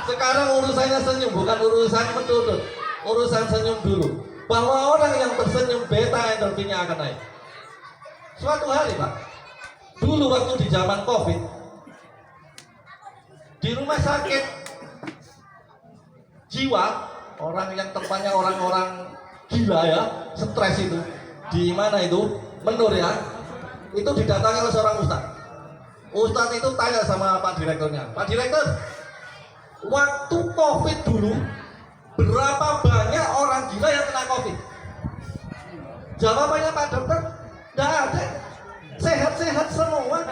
Sekarang urusannya senyum, bukan urusan mentutut. Urusan senyum dulu. Bahwa orang yang tersenyum beta endorfinnya akan naik. Suatu hari Pak, dulu waktu di zaman COVID, di rumah sakit jiwa, orang yang tempatnya orang-orang gila ya, stres itu, di mana itu, Menur ya, itu didatangi oleh seorang ustadz. Ustadz itu tanya sama Pak Direkturnya, Pak Direktur, waktu COVID dulu, berapa banyak orang gila yang kena COVID? Jawabannya Pak Dokter, nggak ada, sehat-sehat semua,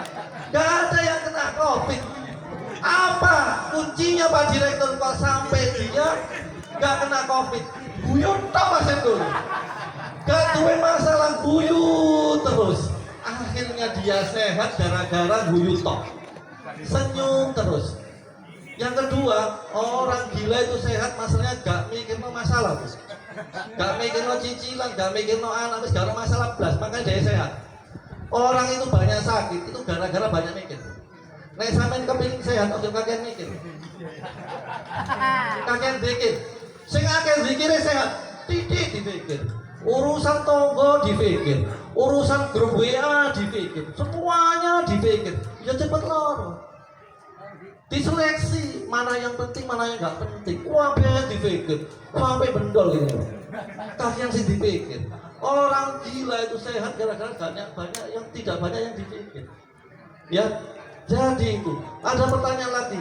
nggak ada yang kena COVID. Apa kuncinya Pak Direktur kok sampai dia nggak kena COVID? Guyon tak Mas itu, gak duwe masalah guyu terus. Akhirnya dia sehat gara-gara guyu tok, senyum terus. Yang kedua, orang gila itu sehat masalahnya gak mikir no masalah, Bos. Gak mikir no cicilan, gak mikir no anak, gak ada masalah belas, makanya dia sehat. Orang itu banyak sakit, itu gara-gara banyak mikir. Nek sampean kepingin sehat, ojo kakean mikir. Kakean dikit. Sing akeh zikire sehat, titik dipikir. Urusan tonggo dipikir, urusan grup WA dipikir, semuanya dipikir. Ya cepet loro. Diseleksi mana yang penting, mana yang nggak penting. Wabah dipikir, sampai bendol gitu. Kalian sih dipikir. Orang gila itu sehat gara-gara banyak yang tidak banyak yang dipikir. Ya, jadi itu. Ada pertanyaan lagi.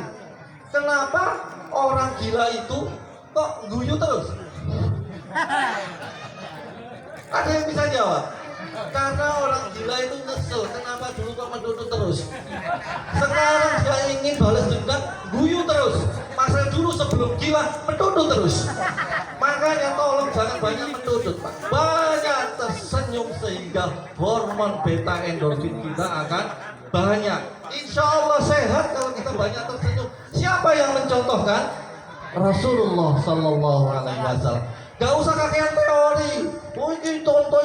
Kenapa orang gila itu kok guyu terus? Ada yang bisa jawab? Karena orang gila itu nyesel. Kenapa dulu kok menduduk terus? Sekarang dia ingin balas dendam, guyu terus. Masa dulu sebelum gila, menduduk terus. Makanya tolong jangan banyak menduduk, Pak. Banyak tersenyum sehingga hormon beta endorfin kita akan banyak. Insya Allah sehat kalau kita banyak tersenyum. Siapa yang mencontohkan? Rasulullah Sallallahu Alaihi Wasallam. Gak usah kakean teori. Mungkin contoh,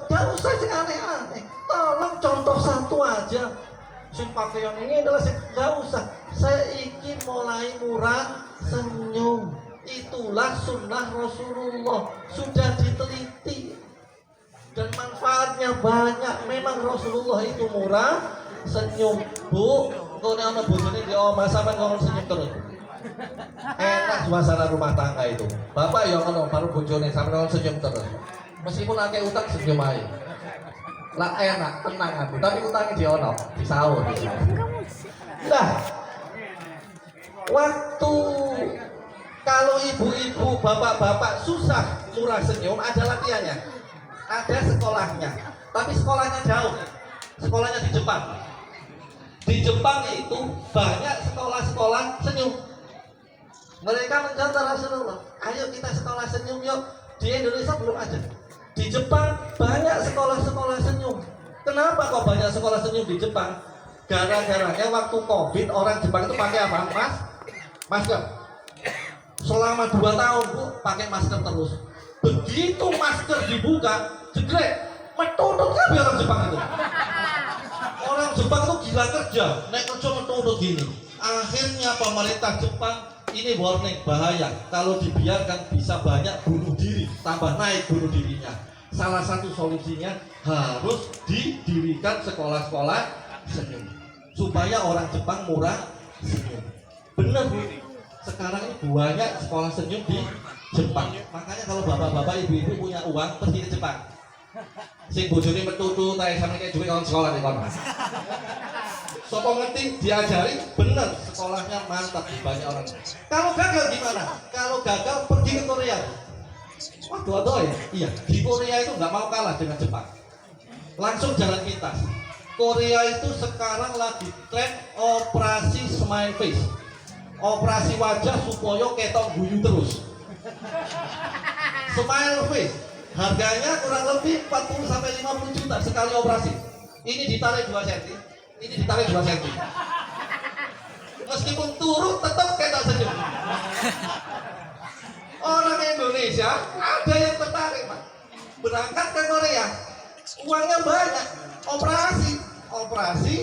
gak usah sing aneh-aneh. Tolong contoh satu aja. Sing pakai yang ini adalah gak usah. Saya ingin mulai murah senyum. Itulah sunnah Rasulullah. Sudah diteliti dan manfaatnya banyak. Memang Rasulullah itu murah senyum. Bu, kau ini anak bojone di omah sampean ngomong senyum terus. Enak suasana rumah tangga itu. Bapak yang ngono baru bojone sampean senyum terus. Meskipun akeh utang senyum ae. Lah enak, tenang aku. Tapi utangnya di ono, di sahur. Nah, waktu kalau ibu-ibu, bapak-bapak susah murah senyum, ada latihannya. Ada sekolahnya. Tapi sekolahnya jauh. Sekolahnya di Jepang. Di Jepang itu banyak sekolah-sekolah senyum. Mereka mencontoh Rasulullah. Ayo kita sekolah senyum yuk. Di Indonesia belum ada. Di Jepang banyak sekolah-sekolah senyum. Kenapa kok banyak sekolah senyum di Jepang? Gara-garanya waktu COVID orang Jepang itu pakai apa? Masker. Selama 2 tahun Bu pakai masker terus. Begitu masker dibuka, jegrek, metodot kan orang Jepang itu. Orang Jepang itu gila kerja, naik kerja metodot gini. Akhirnya pemerintah Jepang ini warning bahaya. Kalau dibiarkan bisa banyak bunuh diri, tambah naik bunuh dirinya. Salah satu solusinya harus didirikan sekolah-sekolah senyum supaya orang Jepang murah senyum. Bener Bu. Sekarang ini banyak sekolah senyum di Jepang. Makanya kalau bapak-bapak, ibu-ibu punya uang pergi ke Jepang. Sing bojone metutu tae sampe kayak duwe kawan sekolah di kono. Sopo ngerti diajari bener sekolahnya mantap banyak orang. Kalau gagal gimana? Kalau gagal pergi ke Korea. Waduh ya. Iya, di Korea itu nggak mau kalah dengan Jepang. Langsung jalan pintas. Korea itu sekarang lagi tren operasi smile face. Operasi wajah supaya ketok guyu terus. Smile face. Harganya kurang lebih 40 sampai 50 juta sekali operasi. Ini ditarik 2 cm. Ini ditarik 2 cm. Meskipun turun tetap ketok senyum. Orang Indonesia ada yang tertarik, Pak. Berangkat ke Korea. Uangnya banyak. Operasi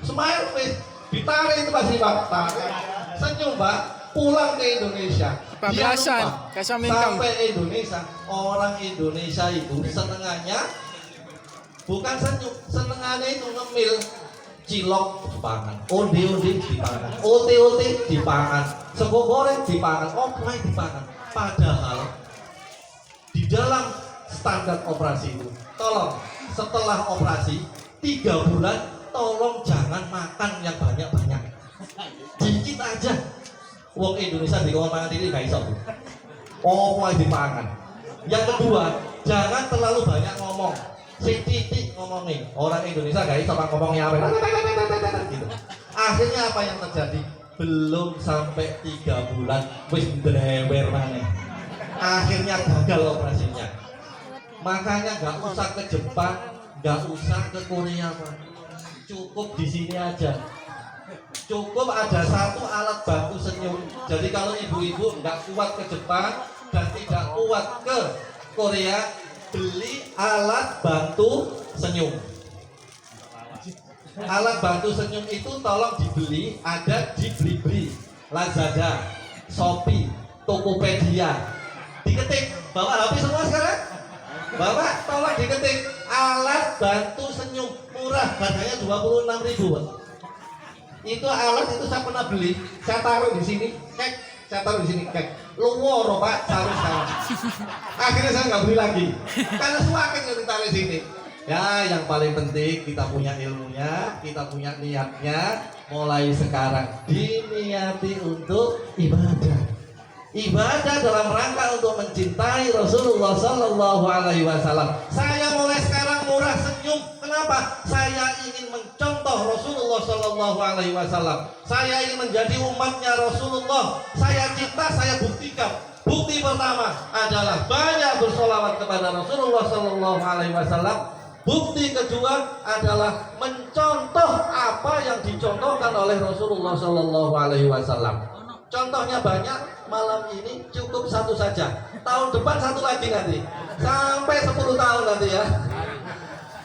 smile face. Ditarik itu pasti Pak. Tarik. Senyum Pak. pulang ke Indonesia. Dia Pablasan, lupa, kasih mintam. sampai Indonesia, orang Indonesia itu senengannya bukan senyum, senengannya itu ngemil. Cilok dipangan, onde-onde dipangan, ote-ote dipangan, sego goreng dipangan, oplay dipangan. Padahal di dalam standar operasi itu, tolong setelah operasi 3 bulan, tolong jangan makan yang banyak-banyak, dikit aja. Wong Indonesia di kamar makan ini gak iso, oplay dipangan. Yang kedua, jangan terlalu banyak ngomong. Titik ngomongin, orang Indonesia gak iso ngomongnya apa gitu. Akhirnya apa yang terjadi? Belum sampai 3 bulan wis drewer maneh. Akhirnya gagal operasinya. Makanya gak usah ke Jepang, gak usah ke Korea, cukup di sini aja. Cukup ada satu alat bantu senyum. Jadi kalau ibu-ibu nggak kuat ke Jepang dan tidak kuat ke Korea, beli alat bantu senyum. Alat bantu senyum itu tolong dibeli, ada di Blibli, Lazada, Shopee, Tokopedia. Diketik, bawa HP semua sekarang? Bapak tolong diketik alat bantu senyum, murah, harganya 26.000. Itu alat itu saya pernah beli, saya taruh di sini, saya taruh di sini, luworo Pak, taruh saya. Akhirnya saya nggak beli lagi, karena semakin yang ditaruh di sini. Ya, yang paling penting kita punya ilmunya, kita punya niatnya. Mulai sekarang diniati untuk ibadah. Ibadah dalam rangka untuk mencintai Rasulullah Sallallahu Alaihi Wasallam. Saya mulai sekarang murah senyum. Kenapa? Saya ingin mencontoh Rasulullah Sallallahu Alaihi Wasallam. Saya ingin menjadi umatnya Rasulullah. Saya cinta, saya buktikan. Bukti pertama adalah banyak bersolawat kepada Rasulullah Sallallahu Alaihi Wasallam. Bukti kedua adalah mencontoh apa yang dicontohkan oleh Rasulullah Sallallahu Alaihi Wasallam. Contohnya banyak, malam ini cukup satu saja. Tahun depan satu lagi nanti, sampai 10 tahun nanti ya.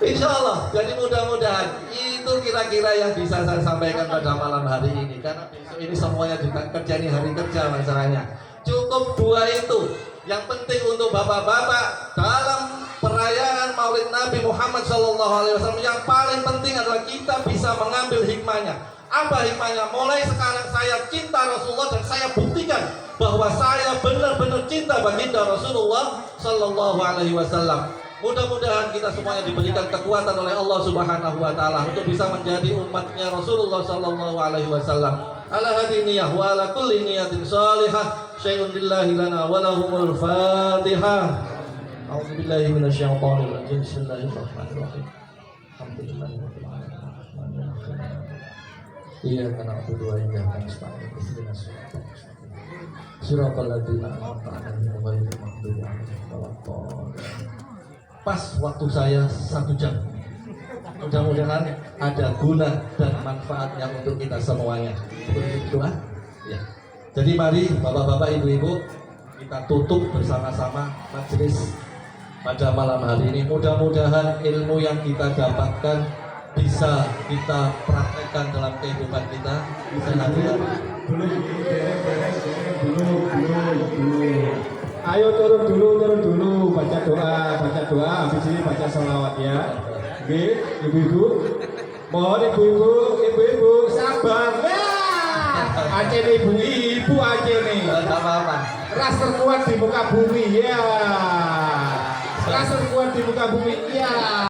Insya Allah. Jadi mudah-mudahan itu kira-kira yang bisa saya sampaikan pada malam hari ini. Karena besok ini semuanya kerja nih, hari kerja masalahnya. Cukup 2 itu. Yang penting untuk bapak-bapak dalam perayaan Maulid Nabi Muhammad SAW, yang paling penting adalah kita bisa mengambil hikmahnya. Apa hikmahnya? Mulai sekarang saya cinta Rasulullah dan saya buktikan bahwa saya benar-benar cinta baginda Rasulullah Sallallahu Alaihi Wasallam. Mudah-mudahan kita semuanya diberikan kekuatan oleh Allah Subhanahu Wa Taala untuk bisa menjadi umatnya Rasulullah Sallallahu Alaihi Wasallam. Ala hadiniyah wa ala kulli niyatin salihah. Syai'un lillahi lana wa lahumul Fatihah. A'udzubillahi minasyaitonir rajim. Bismillahirrahmanirrahim. Alhamdulillahirabbil alamin. Iya karena kedua yang akan sepakat Suratul Ladina pas waktu saya 1 jam. Mudah-mudahan ada guna dan manfaatnya untuk kita semuanya. Berdoa. Ya. Jadi mari bapak-bapak, ibu-ibu, kita tutup bersama-sama majelis pada malam hari ini. Mudah-mudahan ilmu yang kita dapatkan bisa kita praktekkan dalam kehidupan kita. Ayo turun dulu, baca doa, habis ini baca sholawat ya. Oke, ibu-ibu, mohon ibu-ibu sabar. Aceh nih ibu Aceh nih. Apa-apa. Ras terkuat di muka bumi ya. Ras terkuat di muka bumi ya.